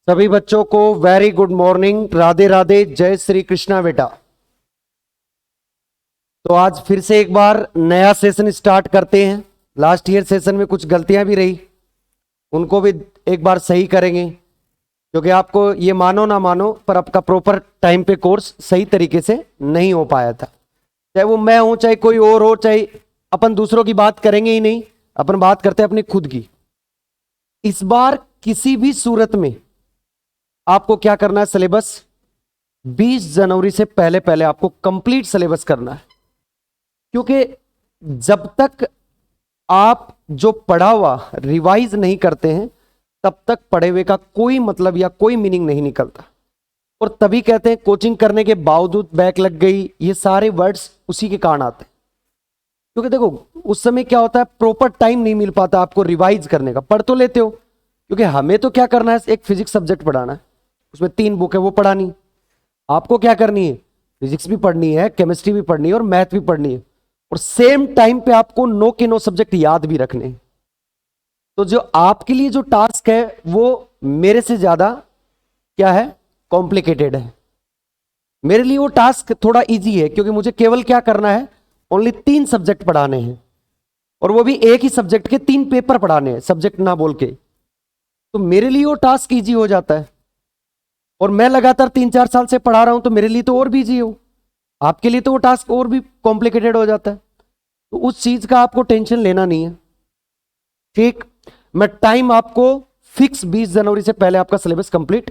सभी बच्चों को very good morning, Radhe Radhe, जय श्री कृष्णा बेटा। तो आज फिर से एक बार नया सेशन स्टार्ट करते हैं। लास्ट ईयर सेशन में कुछ गलतियां भी रही, उनको भी एक बार सही करेंगे, क्योंकि आपको ये मानो ना मानो पर आपका प्रॉपर टाइम पे कोर्स सही तरीके से नहीं हो पाया था। चाहे वो मैं हूं, चाहे कोई और हो, चाहे अपन दूसरों की बात करेंगे ही नहीं, अपन बात करते हैं अपनी खुद की। इस बार किसी भी सूरत में आपको क्या करना है, सिलेबस 20 जनवरी से पहले पहले आपको कंप्लीट सिलेबस करना है। क्योंकि जब तक आप जो पढ़ा हुआ रिवाइज नहीं करते हैं तब तक पढ़े हुए का कोई मतलब या कोई मीनिंग नहीं निकलता। और तभी कहते हैं कोचिंग करने के बावजूद बैक लग गई, ये सारे वर्ड्स उसी के कारण आते हैं। क्योंकि देखो उस समय क्या होता है, प्रॉपर टाइम नहीं मिल पाता आपको रिवाइज करने का। पढ़ तो लेते हो, क्योंकि हमें तो क्या करना है, एक फिजिक्स सब्जेक्ट पढ़ाना है, उसमें 3 बुक है वो पढ़ानी। आपको क्या करनी है, फिजिक्स भी पढ़नी है, केमिस्ट्री भी पढ़नी है और मैथ भी पढ़नी है। और सेम टाइम पे आपको 9 के 9 सब्जेक्ट याद भी रखने हैं। तो जो आपके लिए जो टास्क है वो मेरे से ज्यादा क्या है, कॉम्प्लिकेटेड है। मेरे लिए वो टास्क थोड़ा इजी है, क्योंकि मुझे केवल क्या करना है, ओनली 3 सब्जेक्ट पढ़ाने हैं, और वो भी एक ही सब्जेक्ट के 3 पेपर पढ़ाने हैं, सब्जेक्ट ना बोल के। तो मेरे लिए वो टास्क इजी हो जाता है। और मैं लगातार 3-4 साल से पढ़ा रहा हूं, तो मेरे लिए तो और भी इजी हो। आपके लिए तो वो टास्क और भी कॉम्प्लिकेटेड हो जाता है। तो उस चीज का आपको टेंशन लेना नहीं है, ठीक। मैं टाइम आपको फिक्स 20 जनवरी से पहले आपका सिलेबस कंप्लीट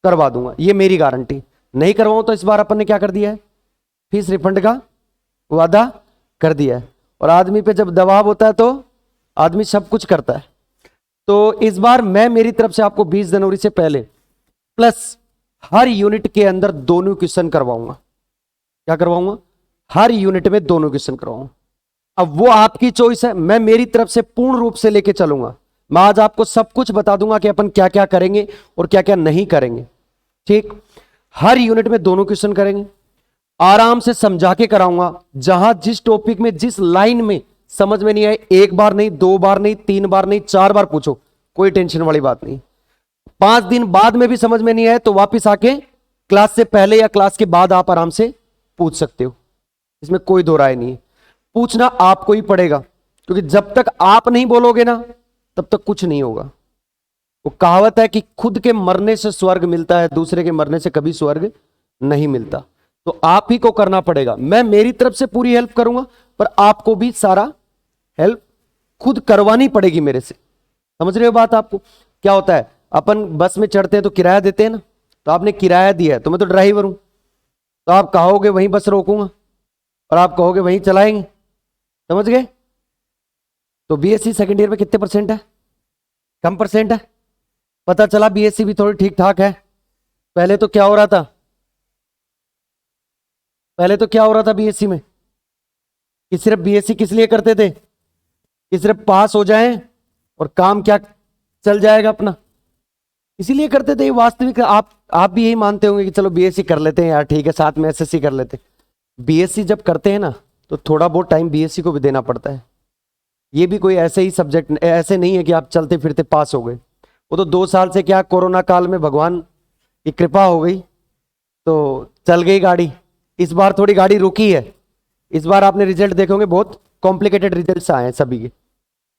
करवा दूंगा, ये मेरी गारंटी। नहीं करवाऊं तो इस बार अपन ने क्या कर दिया है, फीस रिफंड का वादा कर दिया है। और आदमी पे जब दबाव होता है तो आदमी सब कुछ करता है। तो इस बार मैं मेरी तरफ से आपको 20 जनवरी से पहले प्लस हर यूनिट के अंदर दोनों क्वेश्चन करवाऊंगा। क्या करवाऊंगा, हर यूनिट में दोनों क्वेश्चन करवाऊंगा। अब वो आपकी चॉइस है, मैं मेरी तरफ से पूर्ण रूप से लेके चलूंगा। मैं आज आपको सब कुछ बता दूंगा कि अपन क्या क्या करेंगे और क्या क्या नहीं करेंगे, ठीक। हर यूनिट में दोनों क्वेश्चन करेंगे, आराम से समझा के कराऊंगा। जहां जिस टॉपिक में जिस लाइन में समझ में नहीं आए, 1 बार नहीं, 2 बार नहीं, 3 बार नहीं, 4 बार पूछो, कोई टेंशन वाली बात नहीं। 5 दिन बाद में भी समझ में नहीं आए तो वापिस आके क्लास से पहले या क्लास के बाद आप आराम से पूछ सकते हो, इसमें कोई दो राय नहीं है। पूछना आपको ही पड़ेगा, क्योंकि जब तक आप नहीं बोलोगे ना तब तक कुछ नहीं होगा। वो कहावत है कि खुद के मरने से स्वर्ग मिलता है, दूसरे के मरने से कभी स्वर्ग नहीं मिलता। तो आप ही को करना पड़ेगा। मैं मेरी तरफ से पूरी हेल्प करूंगा, पर आपको भी सारा हेल्प खुद करवानी पड़ेगी मेरे से। समझ रहे हो बात। आपको क्या होता है, अपन बस में चढ़ते हैं तो किराया देते हैं ना, तो आपने किराया दिया है, तो मैं तो ड्राइवर हूं, तो आप कहोगे वहीं बस रोकूंगा और आप कहोगे वहीं चलाएंगे। समझ गए। तो बीएससी सेकंड ईयर में कितने परसेंट है, कम परसेंट है। पता चला बीएससी भी थोड़ी ठीक ठाक है। पहले तो क्या हो रहा था, पहले तो क्या हो रहा था बीएससी में, कि सिर्फ बीएससी किस लिए करते थे, कि सिर्फ पास हो जाएं और काम क्या चल जाएगा अपना, इसीलिए करते थे। वास्तविक आप भी यही मानते होंगे कि चलो बीएससी कर लेते हैं यार, ठीक है, साथ में एसएससी कर लेते। बीएससी जब करते हैं ना तो थोड़ा बहुत टाइम बीएससी को भी देना पड़ता है। ये भी कोई ऐसे ही सब्जेक्ट ऐसे नहीं है कि आप चलते फिरते पास हो गए। वो तो 2 साल से क्या, कोरोना काल में भगवान की कृपा हो गई तो चल गई गाड़ी। इस बार थोड़ी गाड़ी रुकी है। इस बार आपने रिजल्ट देखोगे बहुत कॉम्प्लिकेटेड रिजल्ट्स आए हैं सभी के।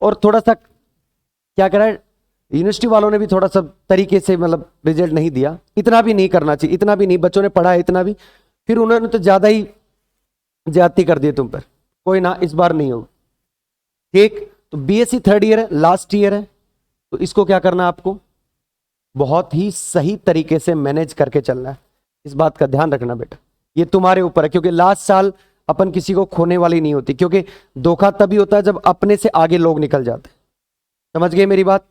और थोड़ा सा क्या करा है, यूनिवर्सिटी वालों ने भी थोड़ा सा तरीके से मतलब रिजल्ट नहीं दिया। इतना भी नहीं करना चाहिए, इतना भी नहीं, बच्चों ने पढ़ा है इतना भी, फिर उन्होंने तो ज्यादा ही ज्यादती कर दी तुम पर। कोई ना, इस बार नहीं होगा, ठीक। तो बीएससी थर्ड ईयर है, लास्ट ईयर है, तो इसको क्या करना है, आपको बहुत ही सही तरीके से मैनेज करके चलना है। इस बात का ध्यान रखना बेटा, ये तुम्हारे ऊपर है। क्योंकि लास्ट साल अपन किसी को खोने वाली नहीं होती, क्योंकि धोखा तभी होता है जब अपने से आगे लोग निकल जाते हैं। समझ गए मेरी बात।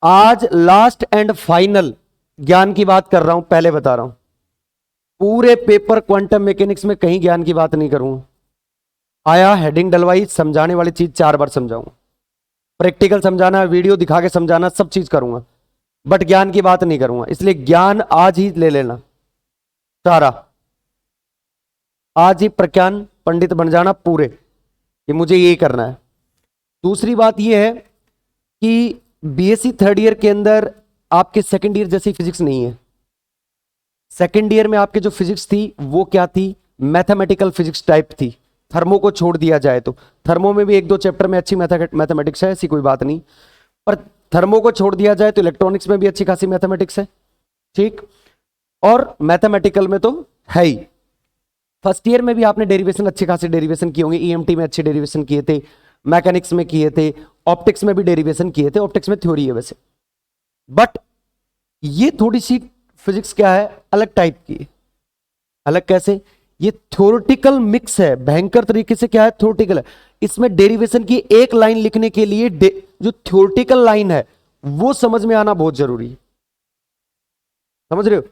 आज लास्ट एंड फाइनल ज्ञान की बात कर रहा हूं, पहले बता रहा हूं, पूरे पेपर क्वांटम मैकेनिक्स में कहीं ज्ञान की बात नहीं करूंगा। आया, हेडिंग डलवाई, समझाने वाली चीज 4 बार समझाऊंगा, प्रैक्टिकल समझाना, वीडियो दिखा के समझाना, सब चीज करूंगा, बट ज्ञान की बात नहीं करूंगा। इसलिए ज्ञान आज ही ले लेना सारा, आज ही प्रज्ञान पंडित बन जाना पूरे, कि मुझे यही करना है। दूसरी बात यह है कि बीएससी थर्ड ईयर के अंदर आपके सेकेंड ईयर जैसी फिजिक्स नहीं है। सेकेंड ईयर में आपके जो फिजिक्स थी वो क्या थी, मैथमेटिकल फिजिक्स टाइप थी। थर्मो को छोड़ दिया जाए तो थर्मो में भी एक दो चैप्टर में अच्छी मैथमेटिक्स है, ऐसी कोई बात नहीं, पर थर्मो को छोड़ दिया जाए तो इलेक्ट्रॉनिक्स में भी अच्छी खासी मैथमेटिक्स है, ठीक। और मैथमेटिकल में तो है ही। फर्स्ट ईयर में भी आपने डेरिवेशन अच्छे खासे डेरिवेशन किए होंगे, ईएमटी में अच्छे डेरिवेशन किए थे, मैकेनिक्स में किए थे, ऑप्टिक्स में भी डेरिवेशन किए थे। ऑप्टिक्स में थ्योरी है वैसे, बट ये थोड़ी सी फिजिक्स क्या है, अलग टाइप की है। अलग कैसे, ये थ्योरेटिकल मिक्स है, भयंकर तरीके से क्या है, थ्योरेटिकल है। इसमें डेरिवेशन की एक लाइन लिखने के लिए जो थ्योरेटिकल लाइन है वो समझ में आना बहुत जरूरी है। समझ रहे हो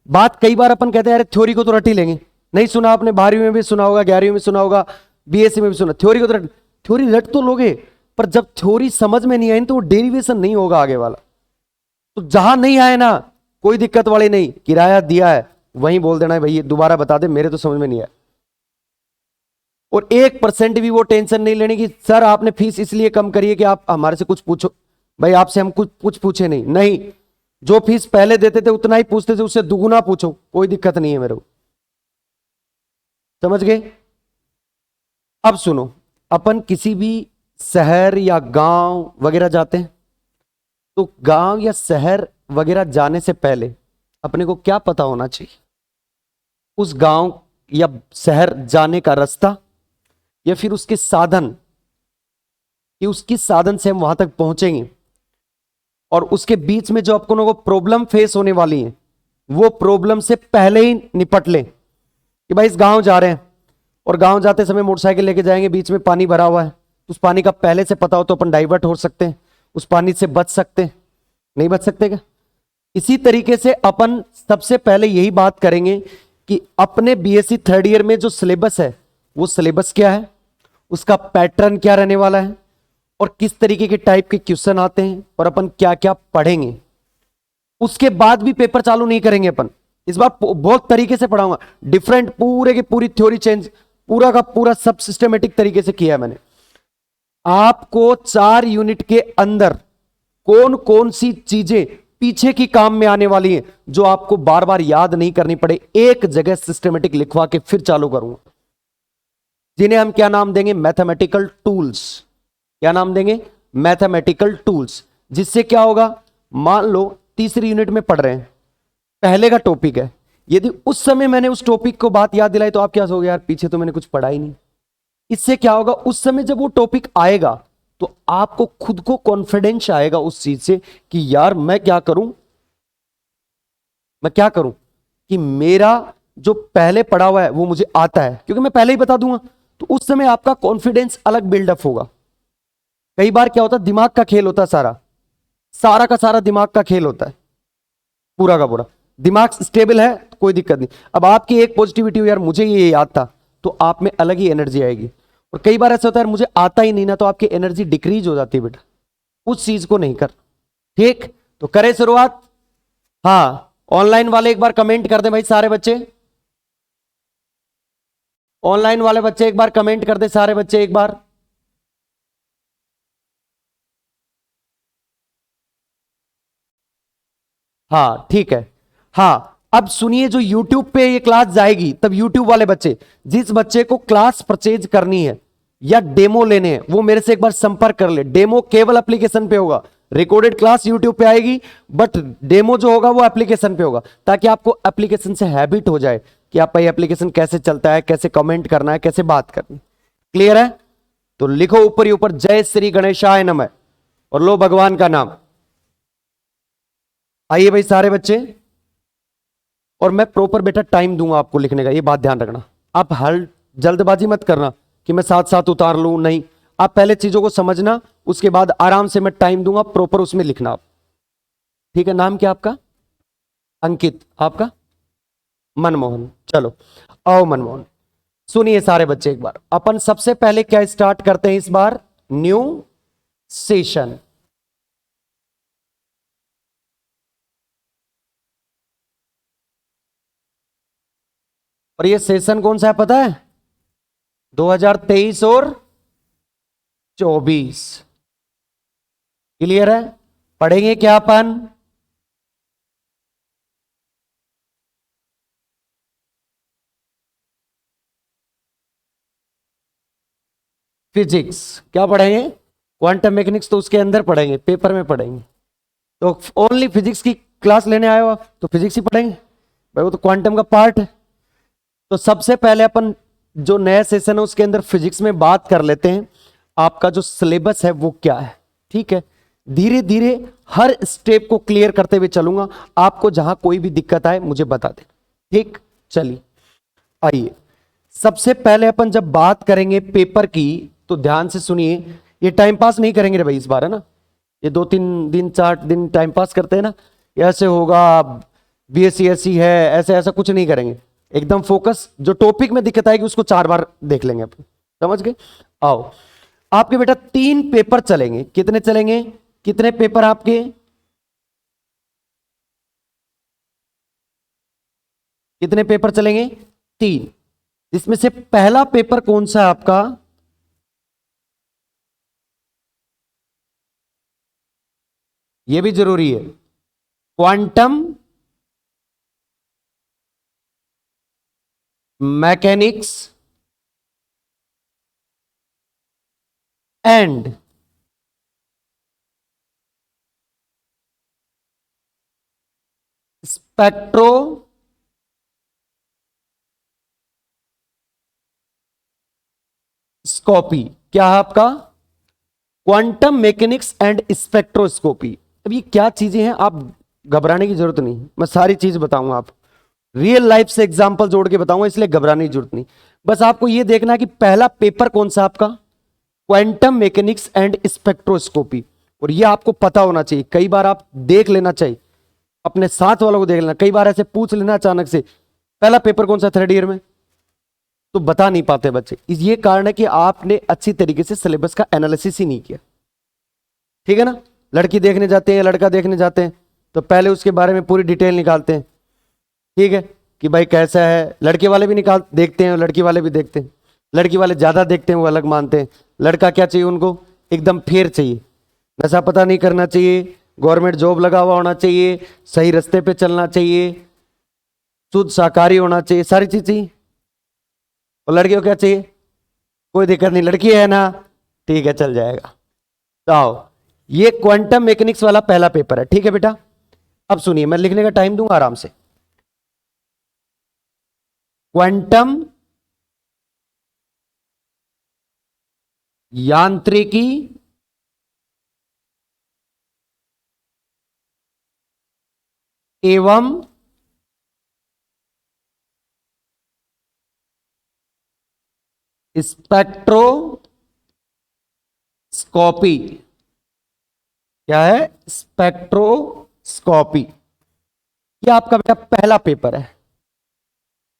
बात? कई बार अपन कहते हैं अरे थ्योरी को तो रट ही लेंगे, नहीं सुना आपने, 12वीं में भी सुना होगा, 11वीं में सुना होगा, बीएससी में भी सुना, थ्योरी को तो रट, थ्योरी रट तो लोगे, पर जब थ्योरी समझ में नहीं आई तो वो डेरिवेशन नहीं होगा आगे वाला। तो जहां नहीं आए ना, कोई दिक्कत वाली नहीं, किराया दिया है वहीं बोल देना है भाई दोबारा बता दे, मेरे तो समझ में नहीं आया। और 1% भी वो टेंशन नहीं लेनी कि सर आपने फीस इसलिए कम करी है कि आप हमारे से कुछ पूछो। भाई आपसे हम कुछ पूछे नहीं, नहीं, जो फीस पहले देते थे उतना ही पूछते थे, उससे दुगुना पूछो, कोई दिक्कत नहीं है मेरे को। समझ गए? अब सुनो, अपन किसी भी शहर या गांव वगैरह जाते हैं, तो गांव या शहर वगैरह जाने से पहले अपने को क्या पता होना चाहिए? उस गांव या शहर जाने का रास्ता, या फिर उसके साधन, कि उसकी साधन से हम वहां तक पहुंचेंगे, और उसके बीच में जो अपन को प्रॉब्लम फेस होने वाली है वो प्रॉब्लम से पहले ही निपट लें। कि भाई इस गांव जा रहे हैं और गांव जाते समय मोटरसाइकिल लेके जाएंगे, बीच में पानी भरा हुआ है, तो उस पानी का पहले से पता हो तो अपन डाइवर्ट हो सकते हैं, उस पानी से बच सकते हैं। नहीं बच सकते क्या? इसी तरीके से अपन सबसे पहले यही बात करेंगे कि अपने बीएससी थर्ड ईयर में जो सिलेबस है वो सिलेबस क्या है, उसका पैटर्न क्या रहने वाला है, और किस तरीके के टाइप के क्वेश्चन आते हैं, और अपन क्या क्या पढ़ेंगे। उसके बाद भी पेपर चालू नहीं करेंगे अपन, इस बार बहुत तरीके से पढ़ाऊंगा, डिफरेंट, पूरे की पूरी थ्योरी चेंज, पूरा का पूरा सब सिस्टमेटिक तरीके से किया है मैंने। आपको 4 यूनिट के अंदर कौन कौन सी चीजें पीछे की काम में आने वाली हैं जो आपको बार बार याद नहीं करनी पड़े, एक जगह सिस्टमेटिक लिखवा के फिर चालू करूंगा, जिन्हें हम क्या नाम देंगे, मैथमेटिकल टूल्स। क्या नाम देंगे? Mathematical tools. जिससे क्या होगा, मान लो तीसरी यूनिट में पढ़ रहे हैं, पहले का टॉपिक है, यदि उस समय मैंने उस टॉपिक को बात याद दिलाई तो आप क्या सोचोगे, यार पीछे तो मैंने कुछ पढ़ा ही नहीं। इससे क्या होगा, उस समय जब वो टॉपिक आएगा तो आपको खुद को कॉन्फिडेंस आएगा उस चीज से कि यार मैं क्या करूं, मैं क्या करूं कि मेरा जो पहले पढ़ा हुआ है वो मुझे आता है, क्योंकि मैं पहले ही बता दूंगा। तो उस समय आपका कॉन्फिडेंस अलग बिल्डअप होगा। कई बार क्या होता है, दिमाग का खेल होता है, सारा सारा का सारा दिमाग का खेल होता है, पूरा का पूरा। दिमाग स्टेबल है तो कोई दिक्कत नहीं। अब आपकी एक पॉजिटिविटी हो, यार मुझे ये याद था, तो आप में अलग ही एनर्जी आएगी। और कई बार ऐसा होता है मुझे आता ही नहीं ना, तो आपकी एनर्जी डिक्रीज हो जाती है बेटा। उस चीज को नहीं कर, ठीक? तो करें शुरुआत। हाँ, ऑनलाइन वाले एक बार कमेंट कर दे भाई, सारे बच्चे ऑनलाइन वाले बच्चे एक बार कमेंट कर दे, सारे बच्चे एक बार। हाँ ठीक है। हाँ, अब सुनिए, जो YouTube पे ये क्लास जाएगी तब YouTube वाले बच्चे, जिस बच्चे को क्लास परचेज करनी है या डेमो लेने हैं, वो मेरे से एक बार संपर्क कर ले। डेमो केवल एप्लीकेशन पे होगा, रिकॉर्डेड क्लास YouTube पे आएगी, बट डेमो जो होगा वो एप्लीकेशन पे होगा, ताकि आपको एप्लीकेशन से हैबिट हो जाए कि आप भाई एप्लीकेशन कैसे चलता है, कैसे कमेंट करना है, कैसे बात करनी। क्लियर है? तो लिखो ऊपर ही ऊपर, जय श्री गणेशाय नमः, और लो भगवान का नाम। आइए भाई सारे बच्चे, और मैं प्रॉपर बेटा टाइम दूंगा आपको लिखने का, ये बात ध्यान रखना। आप हर जल्दबाजी मत करना कि मैं साथ साथ उतार लूं, नहीं, आप पहले चीजों को समझना, उसके बाद आराम से मैं टाइम दूंगा, प्रॉपर उसमें लिखना आप। ठीक है? नाम क्या आपका? अंकित। आपका? मनमोहन। चलो आओ मनमोहन। सुनिए सारे बच्चे एक बार, अपन सबसे पहले क्या स्टार्ट करते हैं इस बार, न्यू सेशन। और ये सेशन कौन सा है पता है? 2023 और 24। क्लियर है? पढ़ेंगे क्या अपन? फिजिक्स। क्या पढ़ेंगे? क्वांटम मैकेनिक्स तो उसके अंदर पढ़ेंगे, पेपर में पढ़ेंगे। तो ओनली फिजिक्स की क्लास लेने आए हो आप, तो फिजिक्स ही पढ़ेंगे भाई, वो तो क्वांटम का पार्ट है। तो सबसे पहले अपन जो नया सेशन है उसके अंदर फिजिक्स में बात कर लेते हैं, आपका जो सिलेबस है वो क्या है। ठीक है, धीरे धीरे हर स्टेप को क्लियर करते हुए चलूंगा, आपको जहां कोई भी दिक्कत आए मुझे बता दें। ठीक, चलिए आइए। सबसे पहले अपन जब बात करेंगे पेपर की, तो ध्यान से सुनिए। ये टाइम पास नहीं करेंगे रे भाई इस बार, है ना? ये 2-3 दिन 4 दिन टाइम पास करते हैं ना, ये ऐसे होगा, बीएससी ऐसी है, ऐसे ऐसा कुछ नहीं करेंगे। एकदम फोकस, जो टॉपिक में दिक्कत आएगी उसको 4 बार देख लेंगे अपन। समझ गए? आओ, आपके बेटा 3 पेपर चलेंगे। कितने चलेंगे? कितने पेपर आपके? कितने पेपर चलेंगे? 3। इसमें से पहला पेपर कौन सा है आपका? यह भी जरूरी है, quantum mechanics and spectro scopy. क्या है आपका? Quantum mechanics and spectroscopy. अब ये क्या चीजें हैं, आप घबराने की जरूरत नहीं, मैं सारी चीज बताऊंगा। आप रियल लाइफ से एग्जांपल जोड़ के बताऊंगा, इसलिए घबराने की जरूरत नहीं। बस आपको ये देखना है कि पहला पेपर कौन सा आपका, क्वांटम मैकेनिक्स एंड स्पेक्ट्रोस्कोपी। और ये आपको पता होना चाहिए, कई बार आप देख लेना चाहिए, अपने साथ वालों को देख लेना। कई बार ऐसे पूछ लेना अचानक से, पहला पेपर कौन सा 3rd ईयर में, तो बता नहीं पाते बच्चे। ये कारण है कि आपने अच्छी तरीके से सिलेबस का एनालिसिस ही नहीं किया। ठीक है ना? लड़की देखने जाते हैं, लड़का देखने जाते हैं, तो पहले उसके बारे में पूरी डिटेल निकालते हैं। ठीक है, कि भाई कैसा है, लड़के वाले भी निकाल देखते हैं, लड़की वाले भी देखते हैं। लड़की वाले ज्यादा देखते हैं, वो अलग मानते हैं। लड़का क्या चाहिए उनको? एकदम फेयर चाहिए, नशा पता नहीं करना चाहिए, गवर्नमेंट जॉब लगा हुआ होना चाहिए, सही रास्ते पे चलना चाहिए, शुद्ध शाकाहारी होना चाहिए, सारी चीज चाहिए। और लड़कियों को क्या चाहिए? कोई दिक्कत नहीं, लड़की है ना, ठीक है चल जाएगा। तो आओ, ये क्वांटम मैकेनिक्स वाला पहला पेपर है। ठीक है बेटा, अब सुनिए, मैं लिखने का टाइम दूंगा आराम से। क्वांटम यांत्रिकी एवं स्पेक्ट्रोस्कोपी। क्या है? स्पेक्ट्रोस्कोपी। ये आपका बेटा पहला पेपर है।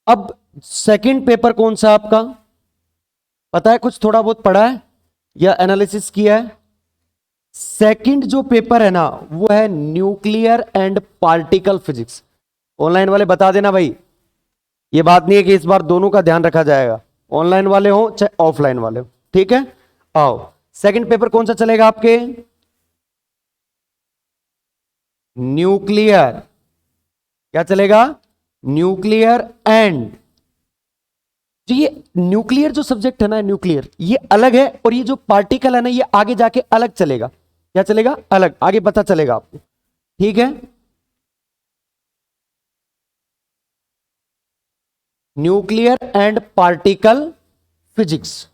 अब सेकंड पेपर कौन सा आपका पता है? कुछ थोड़ा बहुत पढ़ा है या एनालिसिस किया है? सेकंड जो पेपर है ना, वो है nuclear and particle physics. Online वाले बता देना भाई, ये बात नहीं है कि इस बार दोनों का ध्यान रखा जाएगा, ऑनलाइन वाले हो चाहे ऑफलाइन वाले हो। ठीक है, आओ, सेकंड पेपर कौन सा चलेगा आपके? न्यूक्लियर। क्या चलेगा? न्यूक्लियर एंड, जो ये न्यूक्लियर जो सब्जेक्ट है ना, न्यूक्लियर ये अलग है, और ये जो पार्टिकल है ना, ये आगे जाके अलग चलेगा। क्या चलेगा? अलग, आगे पता चलेगा आपको। ठीक है, न्यूक्लियर एंड पार्टिकल फिजिक्स।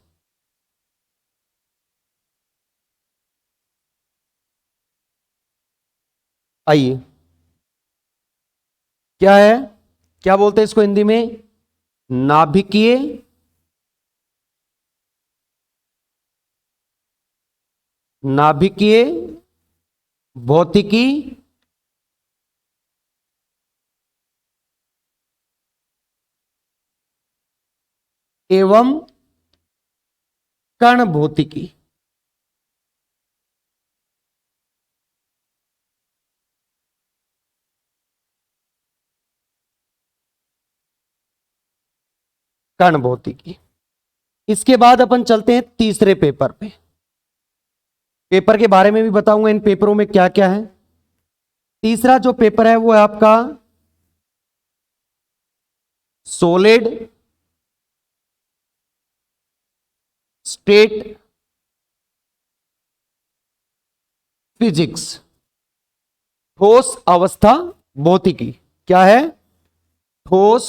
आइए, क्या है, क्या बोलते हैं इसको हिंदी में? नाभिकीय नाभिकीय भौतिकी एवं कण भौतिकी। कण भौतिकी। इसके बाद अपन चलते हैं तीसरे पेपर पे। पेपर के बारे में भी बताऊंगा, इन पेपरों में क्या क्या है। तीसरा जो पेपर है वो है आपका सॉलिड स्टेट फिजिक्स, ठोस अवस्था भौतिकी। क्या है? ठोस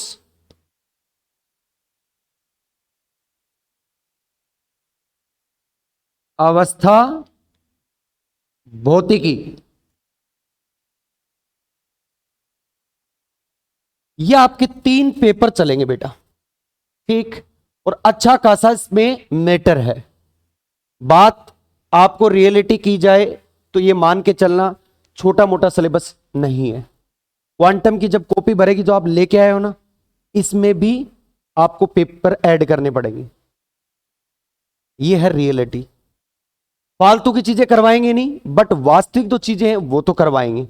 अवस्था भौतिकी। ये आपके 3 पेपर चलेंगे बेटा, ठीक। और अच्छा खासा इसमें मैटर है। बात आपको रियलिटी की जाए तो ये मान के चलना छोटा मोटा सिलेबस नहीं है। क्वांटम की जब कॉपी भरेगी जो आप लेके आए हो ना, इसमें भी आपको पेपर ऐड करने पड़ेंगे। ये है रियलिटी। फालतू की चीजें करवाएंगे नहीं, बट वास्तविक जो चीजें हैं वो तो करवाएंगे,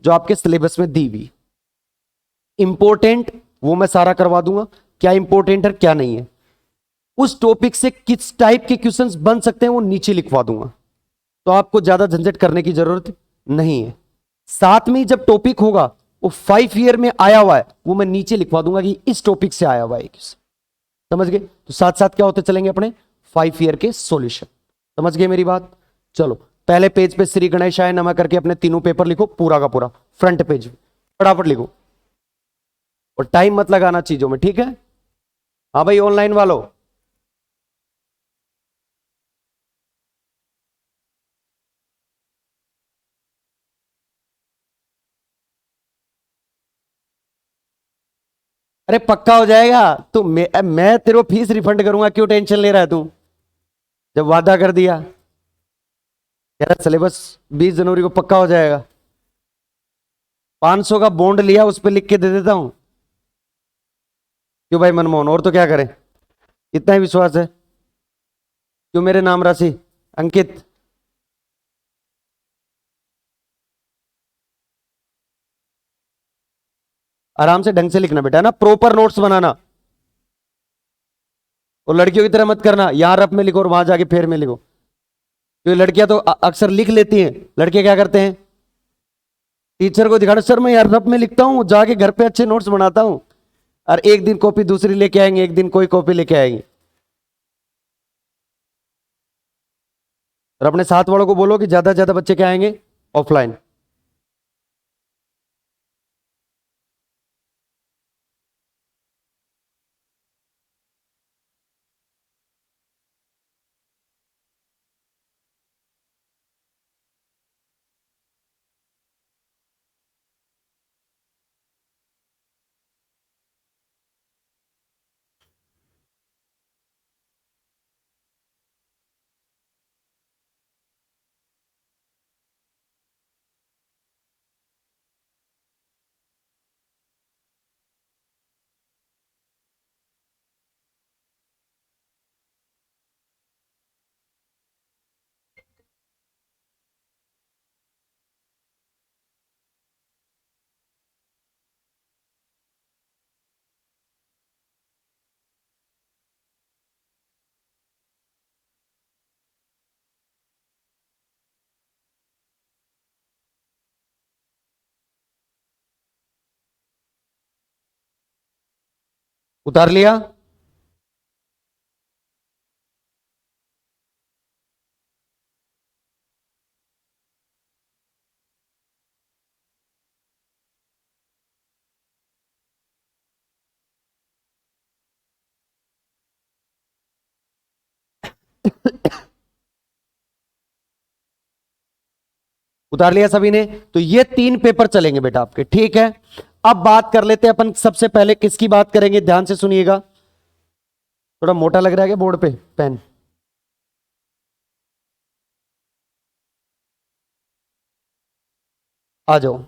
जो आपके सिलेबस में दी हुई। इंपॉर्टेंट वो मैं सारा करवा दूंगा, क्या इंपॉर्टेंट है क्या नहीं है। उस टॉपिक से किस टाइप के क्वेश्चंस बन सकते हैं वो नीचे लिखवा दूंगा, तो आपको ज्यादा झंझट करने की जरूरत नहीं है। साथ में जब टॉपिक होगा वो 5 ईयर में आया हुआ है, वो मैं नीचे लिखवा दूंगा कि इस टॉपिक से आया हुआ है क्वेश्चन। समझ गए? तो साथ साथ क्या होते चलेंगे अपने 5 ईयर के सॉल्यूशन। समझ गए मेरी बात? चलो पहले पेज पे श्री गणेशाय नमः करके अपने तीनों पेपर लिखो, पूरा का पूरा फ्रंट पेज फटाफट लिखो, और टाइम मत लगाना चीजों में, ठीक है? हाँ भाई ऑनलाइन वालों, अरे पक्का हो जाएगा। तू मैं तेरे को फीस रिफंड करूंगा, क्यों टेंशन ले रहा है तू? जब वादा कर दिया, तेरा सिलेबस 20 जनवरी को पक्का हो जाएगा। 500 का बॉन्ड लिया, उस पर लिख के दे देता हूं। क्यों भाई मनमोहन, और तो क्या करें? इतना ही विश्वास है? क्यों मेरे नाम राशि अंकित? आराम से ढंग से लिखना बेटा, ना प्रॉपर नोट्स बनाना। और लड़कियों की तरह मत करना, यहां रफ में लिखो और वहां जाके फेर में लिखो। क्योंकि लड़कियां तो अक्सर लिख लेती हैं, लड़के क्या करते हैं? टीचर को दिखाना, सर मैं यार रफ में लिखता हूं, जाके घर पे अच्छे नोट्स बनाता हूं। और एक दिन कॉपी दूसरी लेके आएंगे, एक दिन कोई कॉपी लेके आएंगे। और अपने साथ वालों को बोलो कि ज्यादा से ज्यादा बच्चे क्या आएंगे? ऑफलाइन। उतार लिया? उतार लिया सभी ने? तो ये 3 पेपर चलेंगे बेटा आपके, ठीक है। अब बात कर लेते हैं अपन, सबसे पहले किसकी बात करेंगे, ध्यान से सुनिएगा। थोड़ा मोटा लग रहा है क्या बोर्ड पे पेन? आ जाओ।